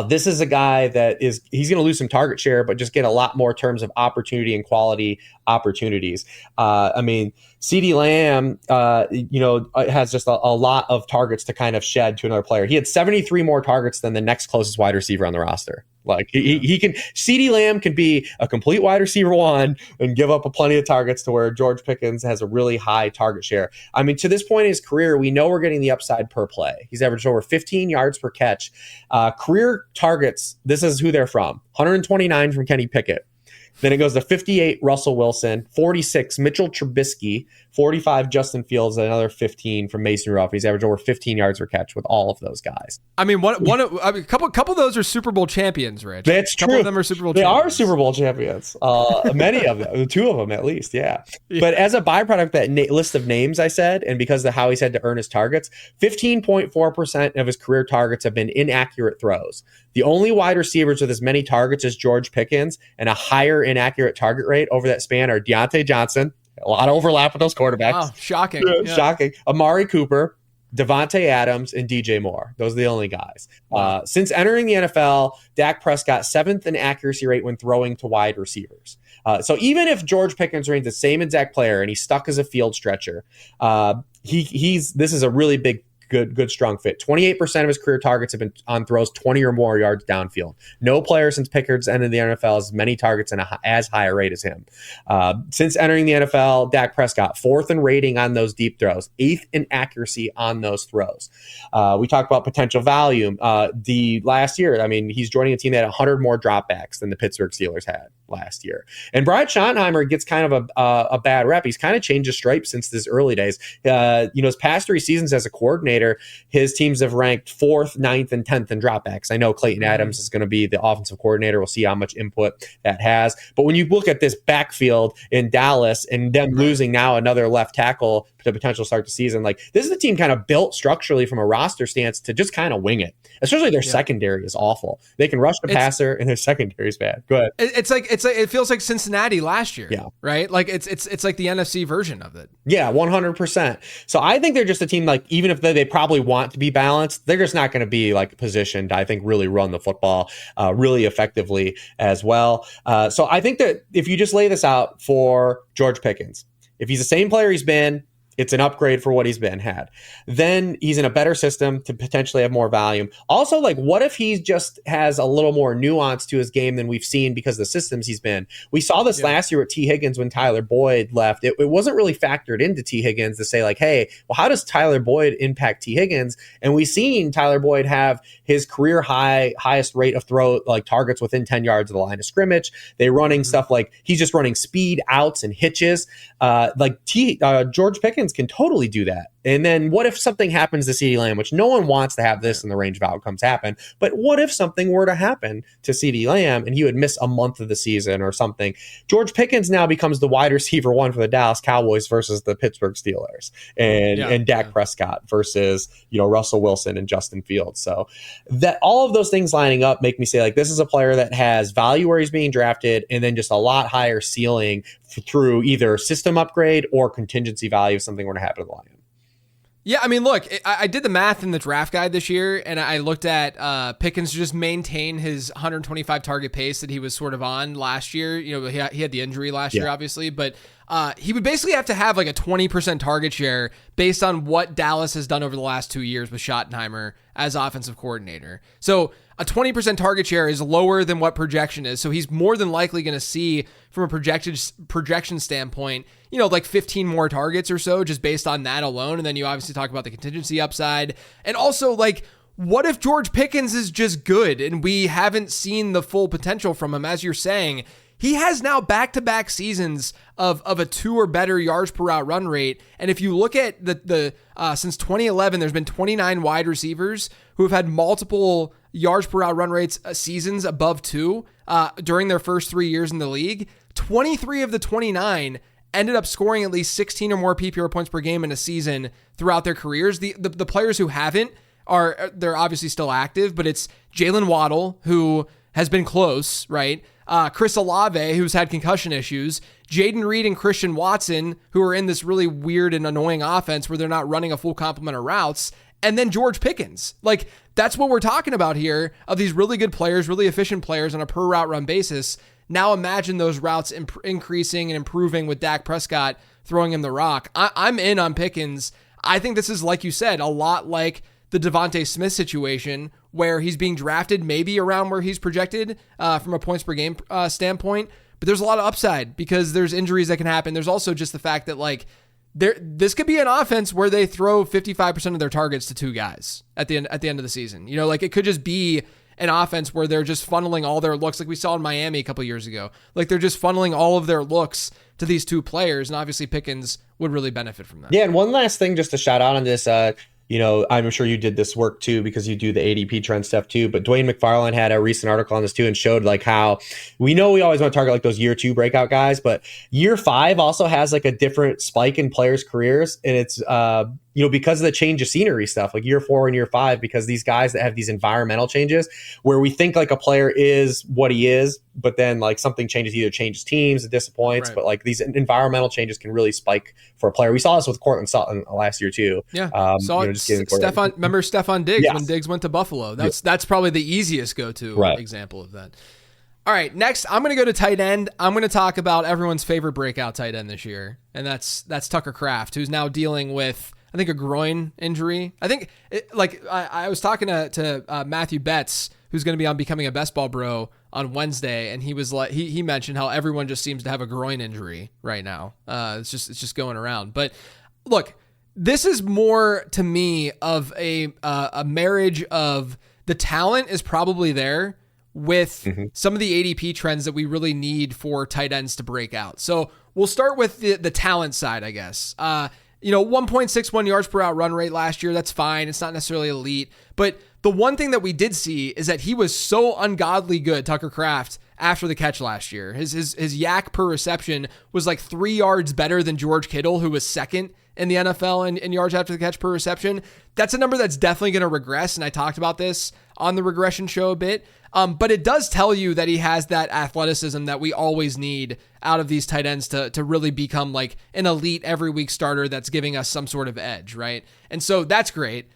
This is a guy he's going to lose some target share, but just get a lot more terms of opportunity and quality opportunities. CeeDee Lamb, has just a lot of targets to kind of shed to another player. He had 73 more targets than the next closest wide receiver on the roster. Like he can, CeeDee Lamb can be a complete wide receiver 1 and give up plenty of targets to where George Pickens has a really high target share. I mean, to this point in his career, we know we're getting the upside per play. He's averaged over 15 yards per catch. Career targets, this is who they're from. 129 from Kenny Pickett. Then it goes to 58, Russell Wilson, 46, Mitchell Trubisky, 45, Justin Fields, and another 15 from Mason Rudolph. He's averaged over 15 yards per catch with all of those guys. I mean, a couple of those are Super Bowl champions, Rich. That's true. A couple of them are Super Bowl they champions. Are Super Bowl champions. Many of them, 2 of them at least, yeah. But as a byproduct, that list of names I said, and because of how he's had to earn his targets, 15.4% of his career targets have been inaccurate throws. The only wide receivers with as many targets as George Pickens and a higher inaccurate target rate over that span are Deontay Johnson. A lot of overlap with those quarterbacks. Wow, shocking. Yeah. Shocking. Amari Cooper, Devontae Adams, and DJ Moore. Those are the only guys. Wow. Since entering the NFL, Dak Prescott 7th in accuracy rate when throwing to wide receivers. So even if George Pickens remains the same exact player and he's stuck as a field stretcher, this is a really big good strong fit. 28% of his career targets have been on throws 20 or more yards downfield. No player since Pickens entered the NFL has as many targets and as high a rate as him. Since entering the NFL, Dak Prescott 4th in rating on those deep throws, 8th in accuracy on those throws. We talked about potential value. The last year, I mean, he's joining a team that had 100 more dropbacks than the Pittsburgh Steelers had last year. And Brian Schottenheimer gets kind of a bad rep. He's kind of changed his stripes since his early days. His past 3 seasons as a coordinator, his teams have ranked 4th, 9th, and 10th in dropbacks. I know Clayton Adams is going to be the offensive coordinator. We'll see how much input that has. But when you look at this backfield in Dallas and them losing now another left tackle to potential start the season, like this is a team kind of built structurally from a roster stance to just kind of wing it. Especially their secondary is awful. They can rush the passer and their secondary is bad. Go ahead. It feels like Cincinnati last year. Yeah. Right? Like it's like the NFC version of it. Yeah, 100%. So I think they're just a team, like, even if they probably want to be balanced, they're just not going to be like positioned to, I think, really run the football really effectively as well. So I think that if you just lay this out for George Pickens, if he's the same player he's been, it's an upgrade for what he's had. Then he's in a better system to potentially have more volume. Also, like, what if he just has a little more nuance to his game than we've seen because of the systems he's been? We saw this last year with T. Higgins when Tyler Boyd left. It wasn't really factored into T. Higgins to say, like, hey, well, how does Tyler Boyd impact T. Higgins? And we've seen Tyler Boyd have his career highest rate of targets within 10 yards of the line of scrimmage. They're running stuff like he's just running speed outs and hitches. George Pickens can totally do that. And then what if something happens to CeeDee Lamb, which no one wants to have this in the range of outcomes happen, but what if something were to happen to CeeDee Lamb and he would miss a month of the season or something? George Pickens now becomes the wide receiver 1 for the Dallas Cowboys versus the Pittsburgh Steelers, and Dak Prescott versus, Russell Wilson and Justin Fields. So that all of those things lining up make me say, like, this is a player that has value where he's being drafted and then just a lot higher ceiling through either system upgrade or contingency value if something were to happen to the Lions. Yeah, I mean, look, I did the math in the draft guide this year, and I looked at Pickens to just maintain his 125 target pace that he was sort of on last year. He had the injury last year, obviously, but he would basically have to have like a 20% target share based on what Dallas has done over the last 2 years with Schottenheimer as offensive coordinator. So a 20% target share is lower than what projection is. So he's more than likely going to see, from a projection standpoint, like 15 more targets or so just based on that alone. And then you obviously talk about the contingency upside. And also, like, what if George Pickens is just good and we haven't seen the full potential from him? As you're saying, he has now back-to-back seasons of a 2 or better yards per route run rate. And if you look at the since 2011, there's been 29 wide receivers who have had multiple yards per route run rates seasons above 2 during their first 3 years in the league. 23 of the 29 ended up scoring at least 16 or more PPR points per game in a season throughout their careers. The players who haven't they're obviously still active, but it's Jalen Waddle, who has been close, right? Chris Olave, who's had concussion issues, Jaden Reed and Christian Watson, who are in this really weird and annoying offense where they're not running a full complement of routes, and then George Pickens. Like, that's what we're talking about here, of these really good players, really efficient players on a per route run basis. Now imagine those routes increasing and improving with Dak Prescott throwing him the rock. I'm in on Pickens. I think this is, like you said, a lot like the Devontae Smith situation, where he's being drafted maybe around where he's projected from a points per game standpoint. But there's a lot of upside because there's injuries that can happen. There's also just the fact that, like, this could be an offense where they throw 55% of their targets to 2 guys at the end of the season. Like, it could just be an offense where they're just funneling all their looks, like we saw in Miami a couple years ago. Like they're just funneling all of their looks to these two players, and obviously Pickens would really benefit from that. Yeah, and one last thing just to shout out on this, I'm sure you did this work too because you do the ADP trend stuff too, but Dwayne McFarland had a recent article on this too and showed like how we know we always want to target like those year 2 breakout guys, but year 5 also has like a different spike in players' careers, and it's because of the change of scenery stuff, like year 4 and year 5, because these guys that have these environmental changes where we think like a player is what he is, but then like something changes, either changes teams, it disappoints, right. But like these environmental changes can really spike for a player. We saw this with Cortland Sutton last year too. Yeah. Remember Stefan Diggs when Diggs went to Buffalo? That's probably the easiest go-to example of that. All right, next I'm going to go to tight end. I'm going to talk about everyone's favorite breakout tight end this year, and that's Tucker Kraft, who's now dealing with, I think, a groin injury. I think, I was talking to Matthew Betts, who's going to be on Becoming a Best Ball Bro on Wednesday, and he was like, he mentioned how everyone just seems to have a groin injury right now. It's just going around. But look, this is more to me of a marriage of the talent is probably there with some of the ADP trends that we really need for tight ends to break out. So we'll start with the talent side, I guess. 1.61 yards per out run rate last year. That's fine. It's not necessarily elite, but the one thing that we did see is that he was so ungodly good, Tucker Kraft, after the catch last year. His yak per reception was like 3 yards better than George Kittle, who was second in the NFL in yards after the catch per reception. That's a number that's definitely going to regress, and I talked about this on the regression show a bit. But it does tell you that he has that athleticism that we always need out of these tight ends to really become like an elite every week starter that's giving us some sort of edge, right? And so that's great.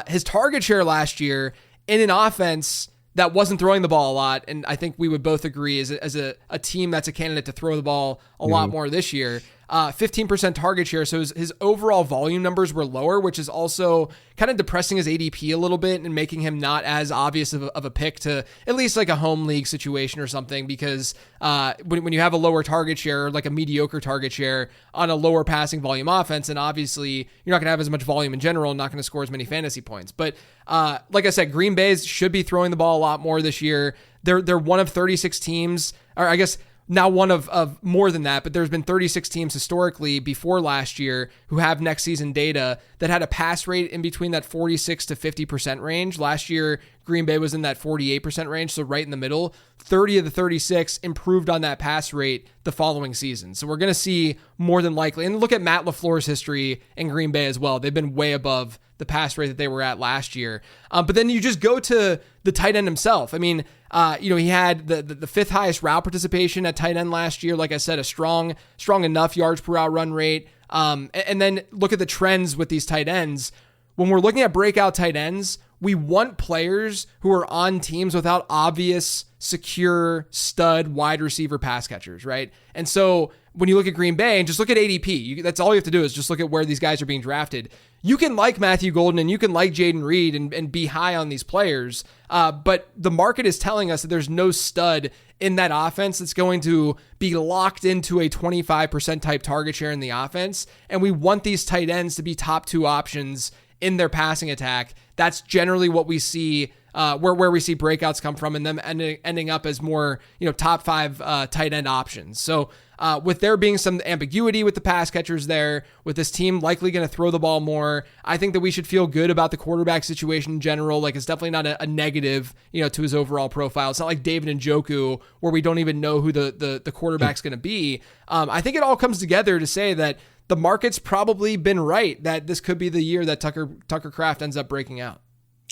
His target share last year in an offense that wasn't throwing the ball a lot, and I think we would both agree as a team that's a candidate to throw the ball a lot more this year, 15% target share. So his overall volume numbers were lower, which is also kind of depressing his ADP a little bit and making him not as obvious of a pick to at least like a home league situation or something, because when you have a lower target share, like a mediocre target share on a lower passing volume offense, and obviously you're not going to have as much volume in general and not going to score as many fantasy points. But like I said, Green Bay should be throwing the ball a lot more this year. They're one of 36 teams, or I guess now one of more than that, but there's been 36 teams historically before last year who have next season data that had a pass rate in between that 46 to 50% range. Last year, Green Bay was in that 48% range, so right in the middle. 30 of the 36 improved on that pass rate the following season. So we're going to see more than likely, and look at Matt LaFleur's history in Green Bay as well. They've been way above the pass rate that they were at last year. But then you just go to the tight end himself. I mean, he had the fifth highest route participation at tight end last year. Like I said, a strong enough yards per out run rate. And then look at the trends with these tight ends. When we're looking at breakout tight ends, we want players who are on teams without obvious, secure, stud wide receiver pass catchers, right? And so when you look at Green Bay and just look at ADP, that's all you have to do is just look at where these guys are being drafted. You can like Matthew Golden and you can like Jaden Reed and be high on these players, but the market is telling us that there's no stud in that offense that's going to be locked into a 25% type target share in the offense, and we want these tight ends to be top 2 options in their passing attack. That's generally what we see, where we see breakouts come from, and them ending up as more top 5 tight end options. So with there being some ambiguity with the pass catchers there, with this team likely going to throw the ball more, I think that we should feel good about the quarterback situation in general. Like, it's definitely not a negative, to his overall profile. It's not like David Njoku where we don't even know who the quarterback's going to be. I think it all comes together to say that the market's probably been right that this could be the year that Tucker Kraft ends up breaking out.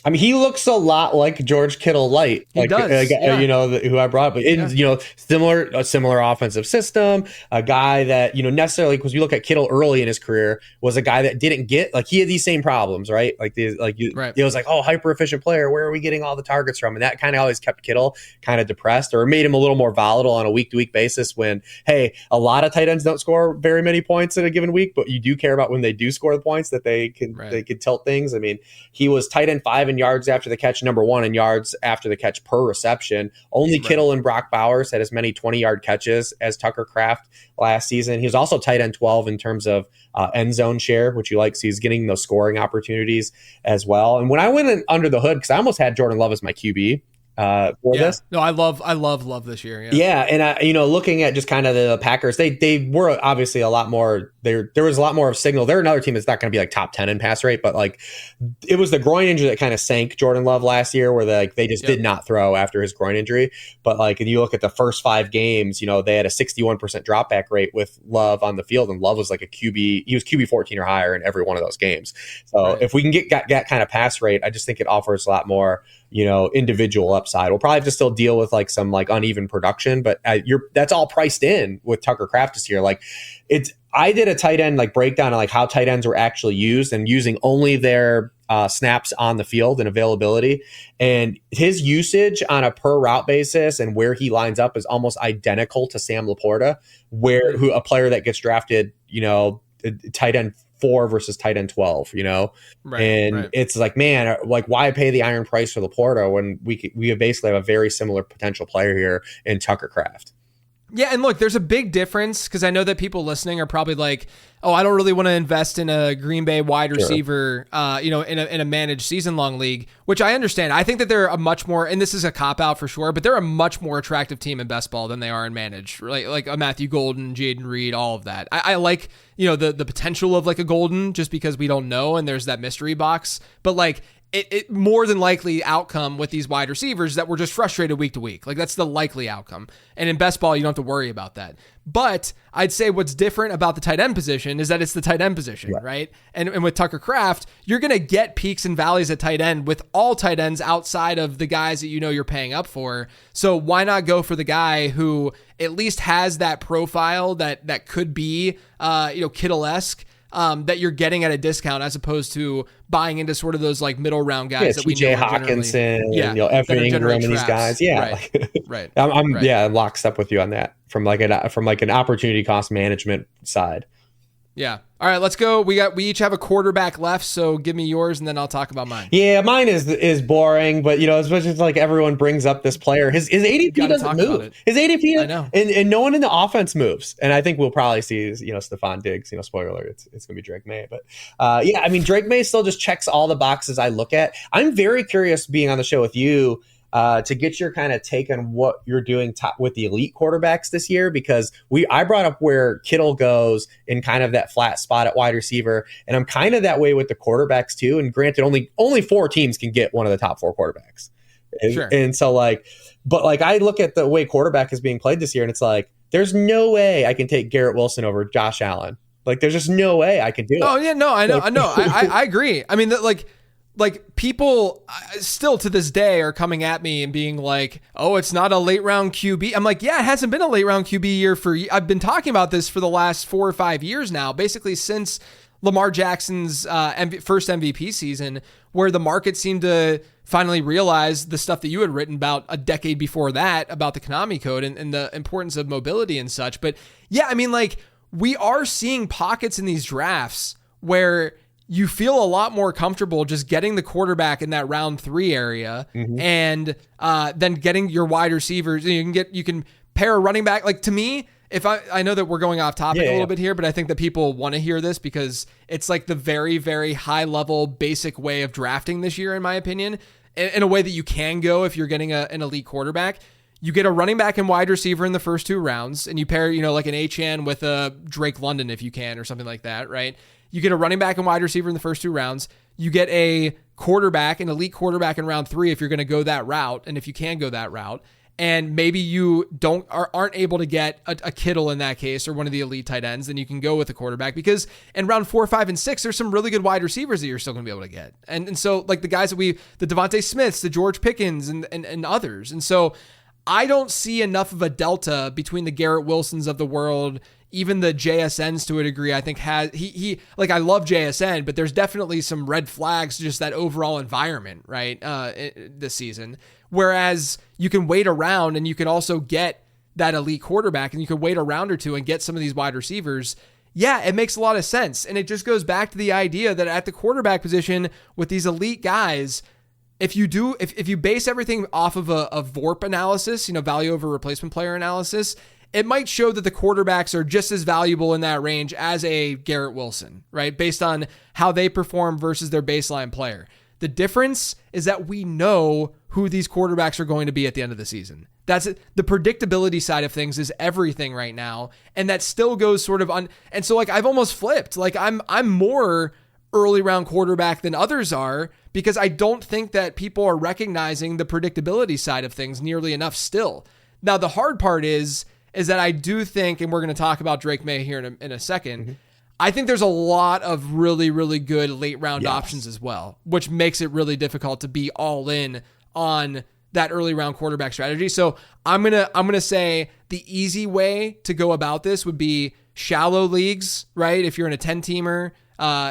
I mean, he looks a lot like George Kittle light. He does. Who I brought up. A similar offensive system. A guy that, necessarily, because we look at Kittle early in his career, was a guy that didn't get, like, he had these same problems, right? It was like, oh, hyper efficient player. Where are we getting all the targets from? And that kind of always kept Kittle kind of depressed, or made him a little more volatile on a week to week basis. When, hey, a lot of tight ends don't score very many points in a given week, but you do care about when they do score the points that they could tilt things. I mean, he was tight end 5 in yards after the catch, number 1 in yards after the catch per reception. Only Kittle and Brock Bowers had as many 20-yard catches as Tucker Kraft last season. He was also tight end 12 in terms of end zone share, which you like. So he's getting those scoring opportunities as well. And when I went in under the hood, because I almost had Jordan Love as my QB for this. No, I love this year. Yeah. Yeah, and looking at just kind of the Packers, they were obviously a lot more. There was a lot more of signal. They're another team that's not going to be like top 10 in pass rate, but like it was the groin injury that kind of sank Jordan Love last year, where they just did not throw after his groin injury. But like if you look at the first 5 games, they had a 61% drop back rate with Love on the field, and Love was like he was QB 14 or higher in every one of those games. So if we can get that kind of pass rate, I just think it offers a lot more individual upside. We'll probably have to still deal with like some like uneven production, but that's all priced in with Tucker Kraft this year. Like I did a tight end like breakdown on like how tight ends were actually used and using only their snaps on the field and availability, and his usage on a per route basis and where he lines up is almost identical to Sam Laporta, who a player that gets drafted, tight end 4 versus tight end 12, right. It's like, man, like why pay the iron price for Laporta when we basically have a very similar potential player here in Tucker Kraft. Yeah, and look, there's a big difference because I know that people listening are probably like, oh, I don't really want to invest in a Green Bay wide receiver, in a managed season-long league, which I understand. I think that they're a much more, and this is a cop-out for sure, but they're a much more attractive team in best ball than they are in managed, like a Matthew Golden, Jaden Reed, all of that. I like, the potential of like a Golden just because we don't know and there's that mystery box, but like, it more than likely outcome with these wide receivers that we're just frustrated week to week. Like that's the likely outcome. And in best ball, you don't have to worry about that. But I'd say what's different about the tight end position is that it's the tight end position, right? And with Tucker Kraft, you're going to get peaks and valleys at tight end with all tight ends outside of the guys that you're paying up for. So why not go for the guy who at least has that profile that could be, Kittle-esque, that you're getting at a discount as opposed to buying into sort of those like middle round guys that we know Hawkinson, Evan Ingram and these guys. Yeah. Right. I'm locked up with you on that from like an opportunity cost management side. Yeah. All right, let's go. We each have a quarterback left, so give me yours and then I'll talk about mine. Yeah, mine is boring, but as much as like everyone brings up this player, his ADP doesn't move. His ADP, I know. And no one in the offense moves. And I think we'll probably see Stephon Diggs, spoiler alert, it's gonna be Drake May. But Drake May still just checks all the boxes I look at. I'm very curious being on the show with you to get your kind of take on what you're doing with the elite quarterbacks this year, because I brought up where Kittle goes in kind of that flat spot at wide receiver, and I'm kind of that way with the quarterbacks too. And granted, only 4 teams can get one of the top 4 quarterbacks. Sure. And so but I look at the way quarterback is being played this year, and it's like, there's no way I can take Garrett Wilson over Josh Allen. Like, there's just no way I could do it. Oh yeah, no, I know, I agree. I mean, like people still to this day are coming at me and being like, oh, it's not a late round QB. I'm like, yeah, it hasn't been a late round QB year I've been talking about this for the last 4 or 5 years now, basically since Lamar Jackson's first MVP season, where the market seemed to finally realize the stuff that you had written about a decade before that, about the Konami code and the importance of mobility and such. But yeah, I mean, like we are seeing pockets in these drafts where you feel a lot more comfortable just getting the quarterback in that round 3 area, and then getting your wide receivers. You can pair a running back. Like, to me, if I know that we're going off topic a little bit here, but I think that people want to hear this because it's like the very, very high level basic way of drafting this year, in my opinion, in a way that you can go if you're getting an elite quarterback. You get a running back and wide receiver in the first 2 rounds, and you pair, like an Achane with a Drake London if you can, or something like that, right? You get a running back and wide receiver in the first 2 rounds. You get a quarterback, an elite quarterback in round 3 if you're going to go that route, and if you can go that route. And maybe you aren't able to get a Kittle in that case, or one of the elite tight ends, then you can go with a quarterback, because in round 4, 5, and 6, there's some really good wide receivers that you're still going to be able to get. And so like the guys that the Devontae Smiths, the George Pickens, and others. And so I don't see enough of a delta between the Garrett Wilsons of the world, even the JSNs to a degree. I think he I love JSN, but there's definitely some red flags to just that overall environment, right? This season. Whereas you can wait around and you can also get that elite quarterback, and you can wait a round or 2 and get some of these wide receivers. Yeah, it makes a lot of sense. And it just goes back to the idea that at the quarterback position with these elite guys, if you base everything off of a VORP analysis, value over replacement player analysis, it might show that the quarterbacks are just as valuable in that range as a Garrett Wilson, right? Based on how they perform versus their baseline player. The difference is that we know who these quarterbacks are going to be at the end of the season. That's it. The predictability side of things is everything right now. And that still goes sort of on. And so like, I've almost flipped. Like I'm more early round quarterback than others are, because I don't think that people are recognizing the predictability side of things nearly enough still. Now, the hard part is that I do think, and we're going to talk about Drake May here in a second, I think there's a lot of really, really good late round options as well, which makes it really difficult to be all in on that early round quarterback strategy. So I'm gonna say the easy way to go about this would be shallow leagues, right? If you're in a 10-teamer,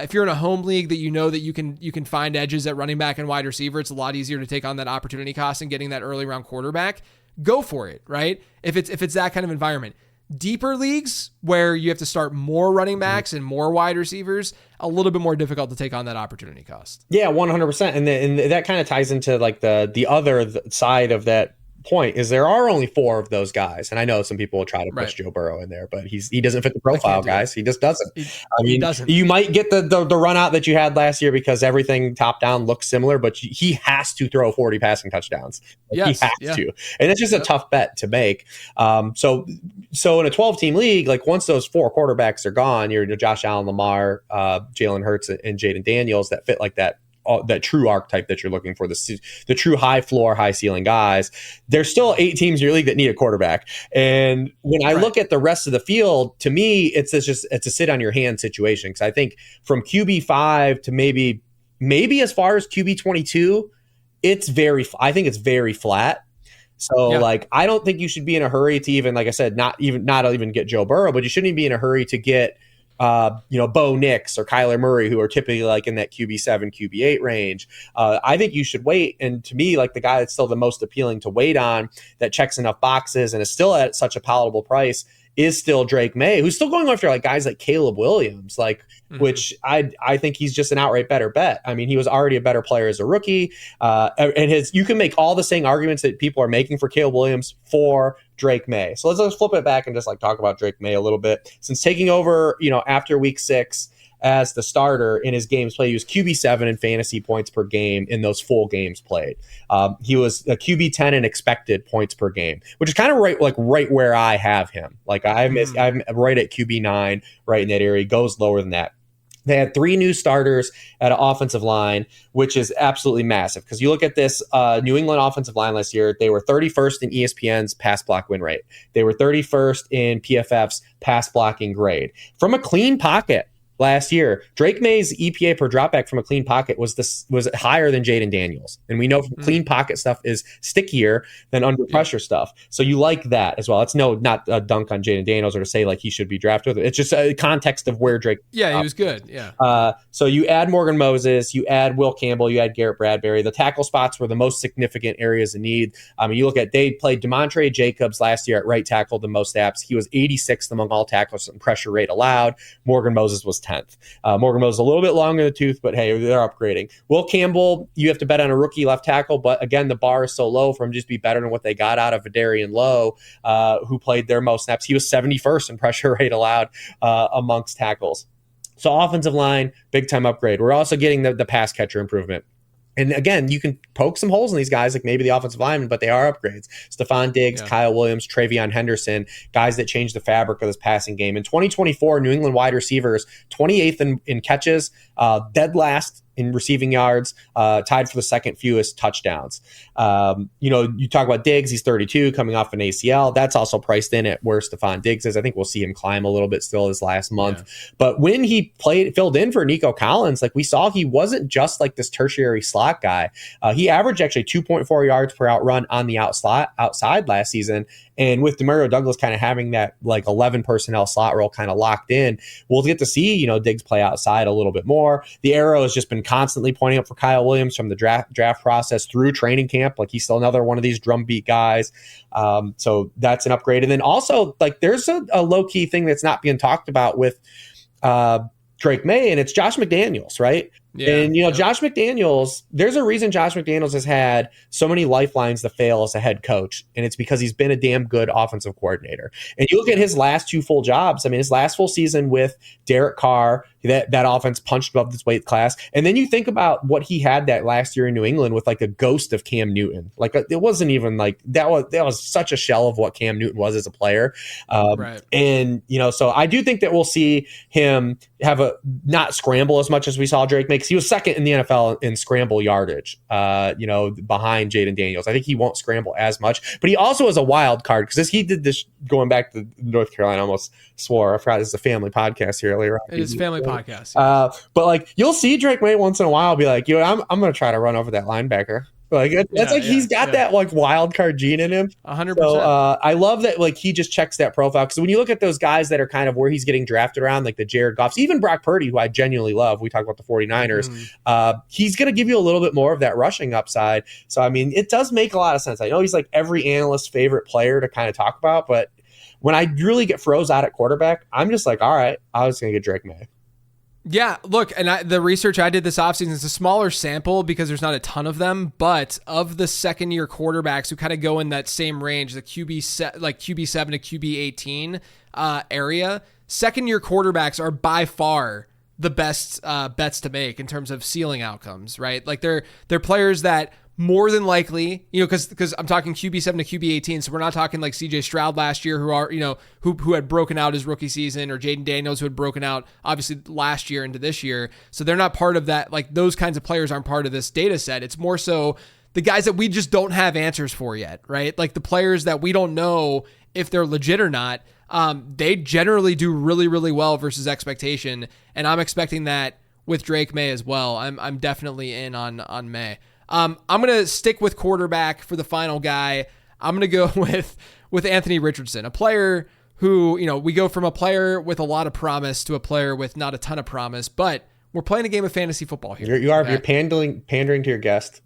if you're in a home league that you know that you can find edges at running back and wide receiver, it's a lot easier to take on that opportunity cost and getting that early round quarterback. Go for it, right? If it's that kind of environment. Deeper leagues where you have to start more running backs and more wide receivers, a little bit more difficult to take on that opportunity cost. Yeah, 100%. And that kind of ties into like the other side of that point is there are only 4 of those guys. And I know some people will try to push Joe Burrow in there, but he doesn't fit the profile, guys. He just doesn't. He doesn't. You might get the run out that you had last year because everything top down looks similar, but he has to throw 40 passing touchdowns. Yes, he has to. And it's just a tough bet to make. So in a 12-team league, like once those 4 quarterbacks are gone, you're Josh Allen, Lamar, Jalen Hurts, and Jaden Daniels that fit like that true archetype that you're looking for, the true high floor, high ceiling guys. There's still 8 teams in your league that need a quarterback. And when I look at the rest of the field, to me, it's a sit on your hand situation. Because I think from QB5 to maybe as far as QB22, I think it's very flat. So like, I don't think you should be in a hurry to even, like I said, not even get Joe Burrow, but you shouldn't even be in a hurry to get Bo Nix or Kyler Murray, who are typically like in that QB7, QB8 range. I think you should wait. And to me, like the guy that's still the most appealing to wait on, that checks enough boxes and is still at such a palatable price, is still Drake May, who's still going after like guys like Caleb Williams, which I think he's just an outright better bet. I mean, he was already a better player as a rookie, and you can make all the same arguments that people are making for Caleb Williams for Drake May. So let's flip it back and just like talk about Drake May a little bit. Since taking over, after week 6 as the starter in his games played, he was QB7 in fantasy points per game in those full games played. He was a QB10 in expected points per game, which is kind of right where I have him. Like I'm right at QB9, right in that area. He goes lower than that. They had 3 new starters at an offensive line, which is absolutely massive. Because you look at this New England offensive line last year, they were 31st in ESPN's pass block win rate. They were 31st in PFF's pass blocking grade. From a clean pocket last year, Drake May's EPA per dropback from a clean pocket was higher than Jaden Daniels. And we know clean pocket stuff is stickier than under pressure stuff. So you like that as well. It's not a dunk on Jaden Daniels or to say like he should be drafted. It's just a context of where Drake. Yeah, he was good. Yeah. So you add Morgan Moses, you add Will Campbell, you add Garrett Bradbury. The tackle spots were the most significant areas of need. You look at, they played DeMontre Jacobs last year at right tackle, the most snaps. He was 86th among all tackles in pressure rate allowed. Morgan Moses was 10th. Morgan Moses a little bit longer in the tooth, but hey, they're upgrading. Will Campbell, you have to bet on a rookie left tackle, but again, the bar is so low for him to just be better than what they got out of Vidarian Lowe, who played their most snaps. He was 71st in pressure rate allowed amongst tackles. So offensive line, big time upgrade. We're also getting the pass catcher improvement. And again, you can poke some holes in these guys, like maybe the offensive linemen, but they are upgrades. Stephon Diggs, Kyle Williams, Travion Henderson, guys that change the fabric of this passing game. In 2024, New England wide receivers, 28th in catches, dead last in receiving yards, tied for the second fewest touchdowns. You talk about Diggs, he's 32, coming off an ACL. That's also priced in at where Stephon Diggs is. I think we'll see him climb a little bit still this last month. Yeah. But when he filled in for Nico Collins, like we saw, he wasn't just like this tertiary slot guy. He averaged actually 2.4 yards per out run on the outside last season. And with Demario Douglas kind of having that like 11 personnel slot role kind of locked in, we'll get to see, Diggs play outside a little bit more. The arrow has just been constantly pointing up for Kyle Williams from the draft process through training camp. Like he's still another one of these drumbeat guys. So that's an upgrade. And then also like there's a low key thing that's not being talked about with Drake May, and it's Josh McDaniels, right? Yeah, and, Josh McDaniels, there's a reason Josh McDaniels has had so many lifelines to fail as a head coach, and it's because he's been a damn good offensive coordinator. And you look at his last 2 full jobs. I mean, his last full season with Derek Carr, that offense punched above this weight class. And then you think about what he had that last year in New England with like a ghost of Cam Newton. Like it wasn't even like that was such a shell of what Cam Newton was as a player. Right. And, so I do think that we'll see him have not scramble as much as we saw Drake make, because he was second in the NFL in scramble yardage, behind Jaden Daniels. I think he won't scramble as much, but he also is a wild card because he did this going back to North Carolina. I almost swore. I forgot this is a family podcast here earlier. It is a family podcast. But like you'll see Drake May once in a while be like, I'm going to try to run over that linebacker. Like he's got that like wild card gene in him. 100%. So I love that like he just checks that profile, because when you look at those guys that are kind of where he's getting drafted around, like the Jared Goffs, even Brock Purdy, who I genuinely love. We talk about the 49ers. He's going to give you a little bit more of that rushing upside. So I mean, it does make a lot of sense. I know he's like every analyst's favorite player to kind of talk about, but when I really get froze out at quarterback, I'm just like, all right, I was going to get Drake May. Yeah, look, and the research I did this offseason is a smaller sample because there's not a ton of them, but of the second-year quarterbacks who kind of go in that same range, the QB7 to QB 18 area, second-year quarterbacks are by far the best bets to make in terms of ceiling outcomes, right? Like they're players that more than likely, because I'm talking QB7 to QB 18, so we're not talking like CJ Stroud last year, who had broken out his rookie season, or Jaden Daniels, who had broken out obviously last year into this year. So they're not part of that. Like those kinds of players aren't part of this data set. It's more so the guys that we just don't have answers for yet, right? Like the players that we don't know if they're legit or not. They generally do really, really well versus expectation, and I'm expecting that with Drake May as well. I'm definitely in on May. I'm going to stick with quarterback for the final guy. I'm going to go with Anthony Richardson, a player who, we go from a player with a lot of promise to a player with not a ton of promise, but we're playing a game of fantasy football here. You're pandering to your guest.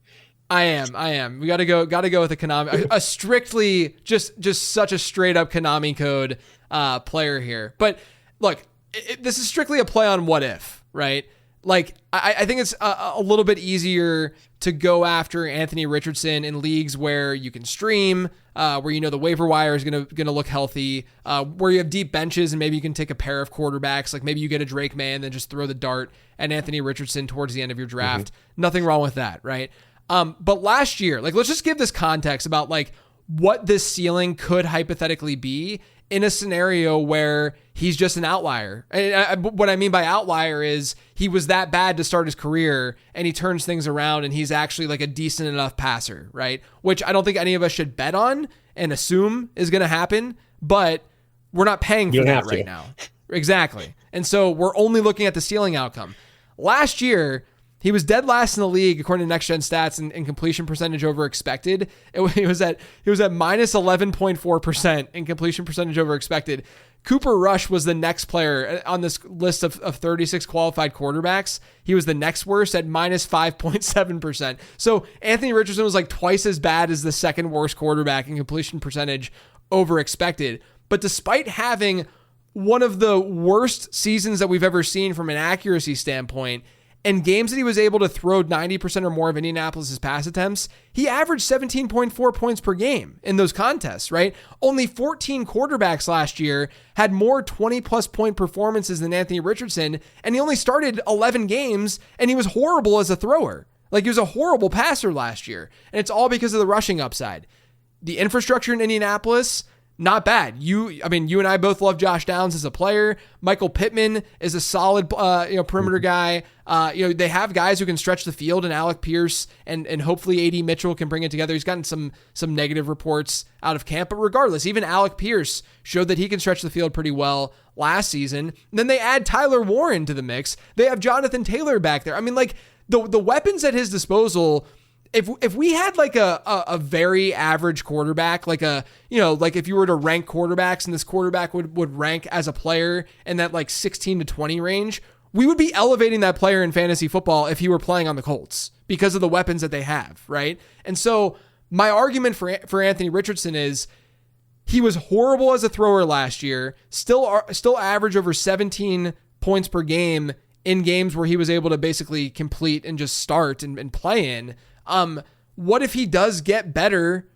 I am. We got to go with a Konami, a strictly just such a straight up Konami code player here. But look, this is strictly a play on what if, right? Like, I think it's a little bit easier to go after Anthony Richardson in leagues where you can stream, where the waiver wire is gonna look healthy, where you have deep benches and maybe you can take a pair of quarterbacks. Like maybe you get a Drake May and then just throw the dart at Anthony Richardson towards the end of your draft. Nothing wrong with that, right? But last year, like let's just give this context about like what this ceiling could hypothetically be in a scenario where he's just an outlier. And what I mean by outlier is he was that bad to start his career and he turns things around and he's actually like a decent enough passer, right? Which I don't think any of us should bet on and assume is going to happen, but we're not paying for that right now. Exactly. And so we're only looking at the ceiling outcome. Last year, he was dead last in the league according to Next Gen Stats in completion percentage over expected. He was at minus 11.4% in completion percentage over expected. Cooper Rush was the next player on this list of 36 qualified quarterbacks. He was the next worst at minus 5.7%. So Anthony Richardson was like twice as bad as the second worst quarterback in completion percentage over expected. But despite having one of the worst seasons that we've ever seen from an accuracy standpoint, and games that he was able to throw 90% or more of Indianapolis's pass attempts, he averaged 17.4 points per game in those contests, right? Only 14 quarterbacks last year had more 20-plus point performances than Anthony Richardson, and he only started 11 games, and he was horrible as a thrower. Like, he was a horrible passer last year, and it's all because of the rushing upside. The infrastructure in Indianapolis, not bad. You and I both love Josh Downs as a player. Michael Pittman is a solid, perimeter guy. They have guys who can stretch the field, and Alec Pierce and hopefully AD Mitchell can bring it together. He's gotten some negative reports out of camp, but regardless, even Alec Pierce showed that he can stretch the field pretty well last season. And then they add Tyler Warren to the mix. They have Jonathan Taylor back there. I mean, like the weapons at his disposal. If we had like a very average quarterback, like if you were to rank quarterbacks and this quarterback would rank as a player in that like 16 to 20 range, we would be elevating that player in fantasy football if he were playing on the Colts because of the weapons that they have, right? And so my argument for Anthony Richardson is he was horrible as a thrower last year, still average over 17 points per game in games where he was able to basically complete and just start and play in. What if he does get better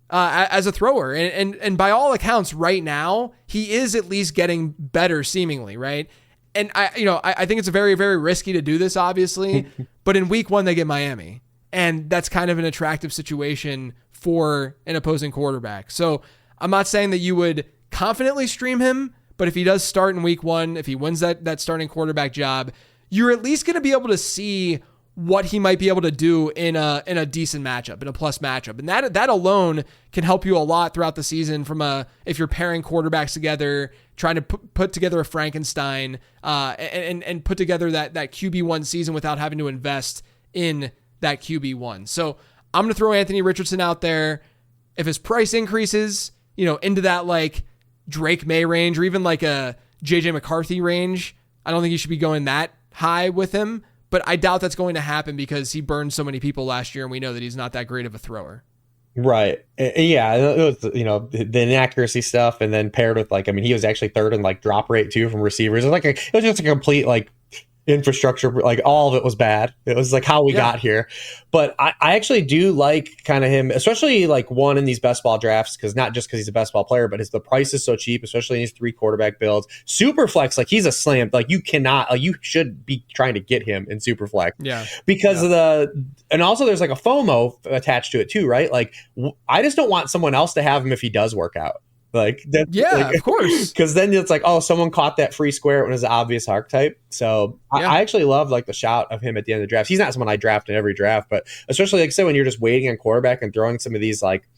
as a thrower? And by all accounts right now, he is at least getting better seemingly, right? And I think it's very, very risky to do this, obviously, but in week 1, they get Miami, and that's kind of an attractive situation for an opposing quarterback. So I'm not saying that you would confidently stream him, but if he does start in week 1, if he wins that starting quarterback job, you're at least going to be able to see what he might be able to do in a decent matchup, in a plus matchup. And that alone can help you a lot throughout the season if you're pairing quarterbacks together, trying to put together a Frankenstein, and put together that QB1 season without having to invest in that QB1. So I'm going to throw Anthony Richardson out there. If his price increases, into that like Drake May range or even like a JJ McCarthy range, I don't think you should be going that high with him. But I doubt that's going to happen because he burned so many people last year, and we know that he's not that great of a thrower. Right. Yeah. It was, the inaccuracy stuff, and then paired with he was actually third in like drop rate too from receivers. It was just a complete like infrastructure, like all of it was bad. It was like how we got here. But I actually do like kind of him, especially like one in these best ball drafts, because not just because he's a best ball player, but the price is so cheap, especially in these 3 quarterback builds. Super flex, like he's a slam. Like you cannot, like you should be trying to get him in super flex. Yeah. Because of and also there's like a FOMO attached to it too, right? Like I just don't want someone else to have him if he does work out. Of course, because then it's like, oh, someone caught that free square when it was an obvious archetype. So I actually love like the shout of him at the end of the draft. He's not someone I draft in every draft, but especially like I said, when you're just waiting on quarterback and throwing some of these like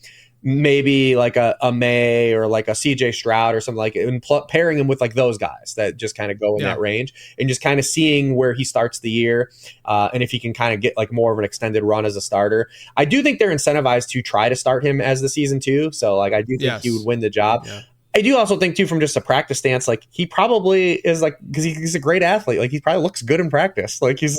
maybe like a May or like a CJ Stroud or something like it, and pairing him with like those guys that just kind of go in that range, and just kind of seeing where he starts the year, and if he can kind of get like more of an extended run as a starter. I do think they're incentivized to try to start him as the season 2. So like I do think he would win the job. Yeah. I do also think too, from just a practice stance, like he probably is like, because he's a great athlete. Like he probably looks good in practice. Like he's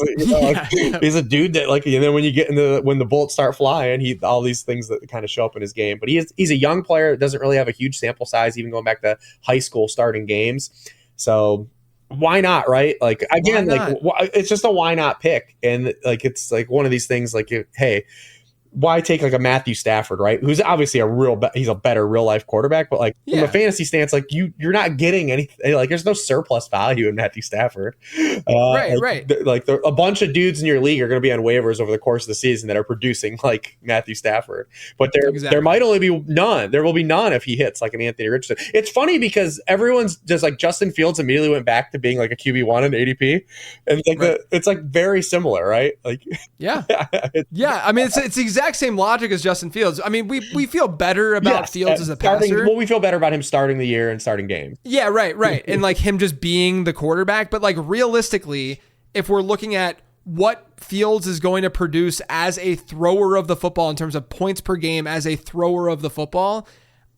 he's a dude that like, and then when you get when the bullets start flying, all these things that kind of show up in his game. But he's a young player that doesn't really have a huge sample size, even going back to high school starting games. So why not, right? Like again, like it's just a why not pick, and like it's like one of these things. Like hey, why take like a Matthew Stafford, right? Who's obviously he's a better real life quarterback, but like from a fantasy stance, like you're not getting anything. Like there's no surplus value in Matthew Stafford. Right. A bunch of dudes in your league are going to be on waivers over the course of the season that are producing like Matthew Stafford, but there might only be none. There will be none if he hits like an Anthony Richardson. It's funny because everyone's just like Justin Fields immediately went back to being like a QB1 in ADP, and like it's like very similar, right? Like yeah. I mean, it's the exact same logic as Justin Fields. I mean, we feel better about Fields as a passer. Well, we feel better about him starting the year and starting games. Yeah, right. And like him just being the quarterback. But like realistically, if we're looking at what Fields is going to produce as a thrower of the football in terms of points per game as a thrower of the football,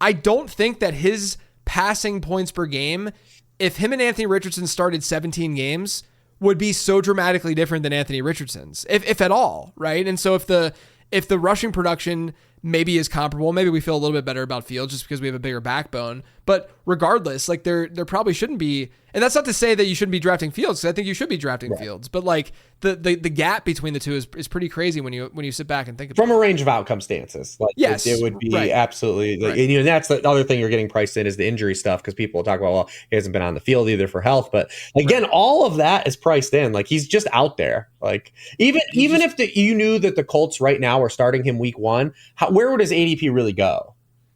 I don't think that his passing points per game, if him and Anthony Richardson started 17 games, would be so dramatically different than Anthony Richardson's, if at all, right? And so if the rushing production maybe is comparable, maybe we feel a little bit better about Fields just because we have a bigger backbone. But regardless, like there probably shouldn't be, and that's not to say that you shouldn't be drafting Fields, because I think you should be drafting Fields. But like the gap between the two is pretty crazy when you sit back and think about it. From a range of outcome stances. Like it would be absolutely like, and that's the other thing you're getting priced in is the injury stuff, because people talk about, well, he hasn't been on the field either for health. But again, all of that is priced in. Like he's just out there. Like even if you knew that the Colts right now are starting him week 1, where would his ADP really go?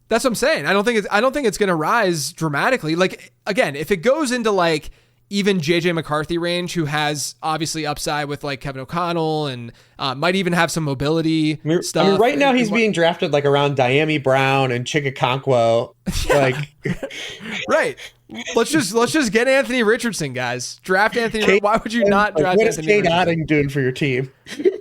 That's what I'm saying. I don't think it's going to rise dramatically. Like again, if it goes into like even JJ McCarthy range, who has obviously upside with like Kevin O'Connell and might even have some mobility stuff. I mean, right now he's being drafted like around Diami Brown and Chikakonkwo. Like right. Let's just get Anthony Richardson, guys. Draft Anthony. Why would you not draft what Anthony Richardson? What is Kate Otting doing for your team?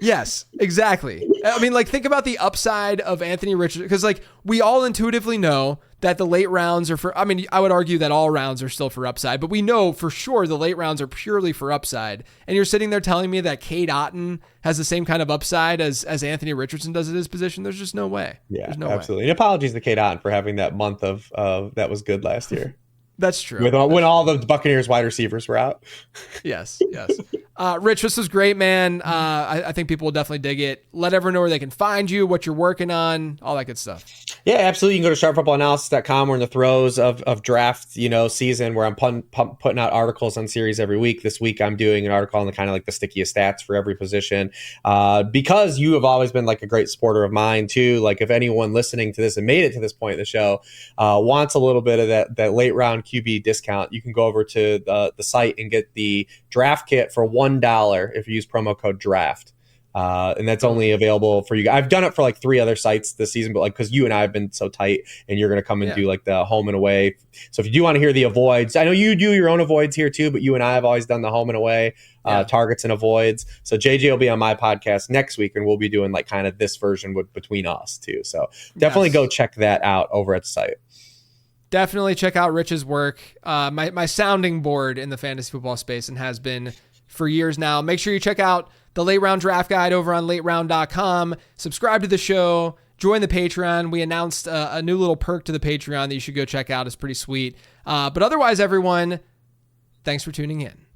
Yes, exactly. I mean, like, think about the upside of Anthony Richardson, because like we all intuitively know that the late rounds are I mean, I would argue that all rounds are still for upside, but we know for sure the late rounds are purely for upside. And you're sitting there telling me that Cade Otton has the same kind of upside as Anthony Richardson does at his position. There's just no way. Yeah, there's no absolutely. way. And apologies to Cade Otton for having that month of that was good last year. That's true. When all the Buccaneers wide receivers were out. Yes. Rich, this was great, man. I think people will definitely dig it. Let everyone know where they can find you, what you're working on, all that good stuff. Yeah, absolutely. You can go to sharpfootballanalysis.com. We're in the throes of draft, season where I'm putting out articles on series every week. This week, I'm doing an article on the kind of like the stickiest stats for every position. Because you have always been like a great supporter of mine too. Like if anyone listening to this and made it to this point in the show wants a little bit of that late round QB discount, you can go over to the site and get the draft kit for $1 if you use promo code DRAFT. And that's only available for you. I've done it for like 3 other sites this season, but like because you and I have been so tight, and you're going to come and do like the home and away. So if you do want to hear the avoids, I know you do your own avoids here too, but you and I have always done the home and away targets and avoids. So JJ will be on my podcast next week, and we'll be doing like kind of this version between us too. So definitely go check that out over at the site. Definitely check out Rich's work. My sounding board in the fantasy football space, and has been for years now. Make sure you check out the Late Round Draft Guide over on lateround.com. Subscribe to the show. Join the Patreon. We announced a new little perk to the Patreon that you should go check out. It's pretty sweet. But otherwise, everyone, thanks for tuning in.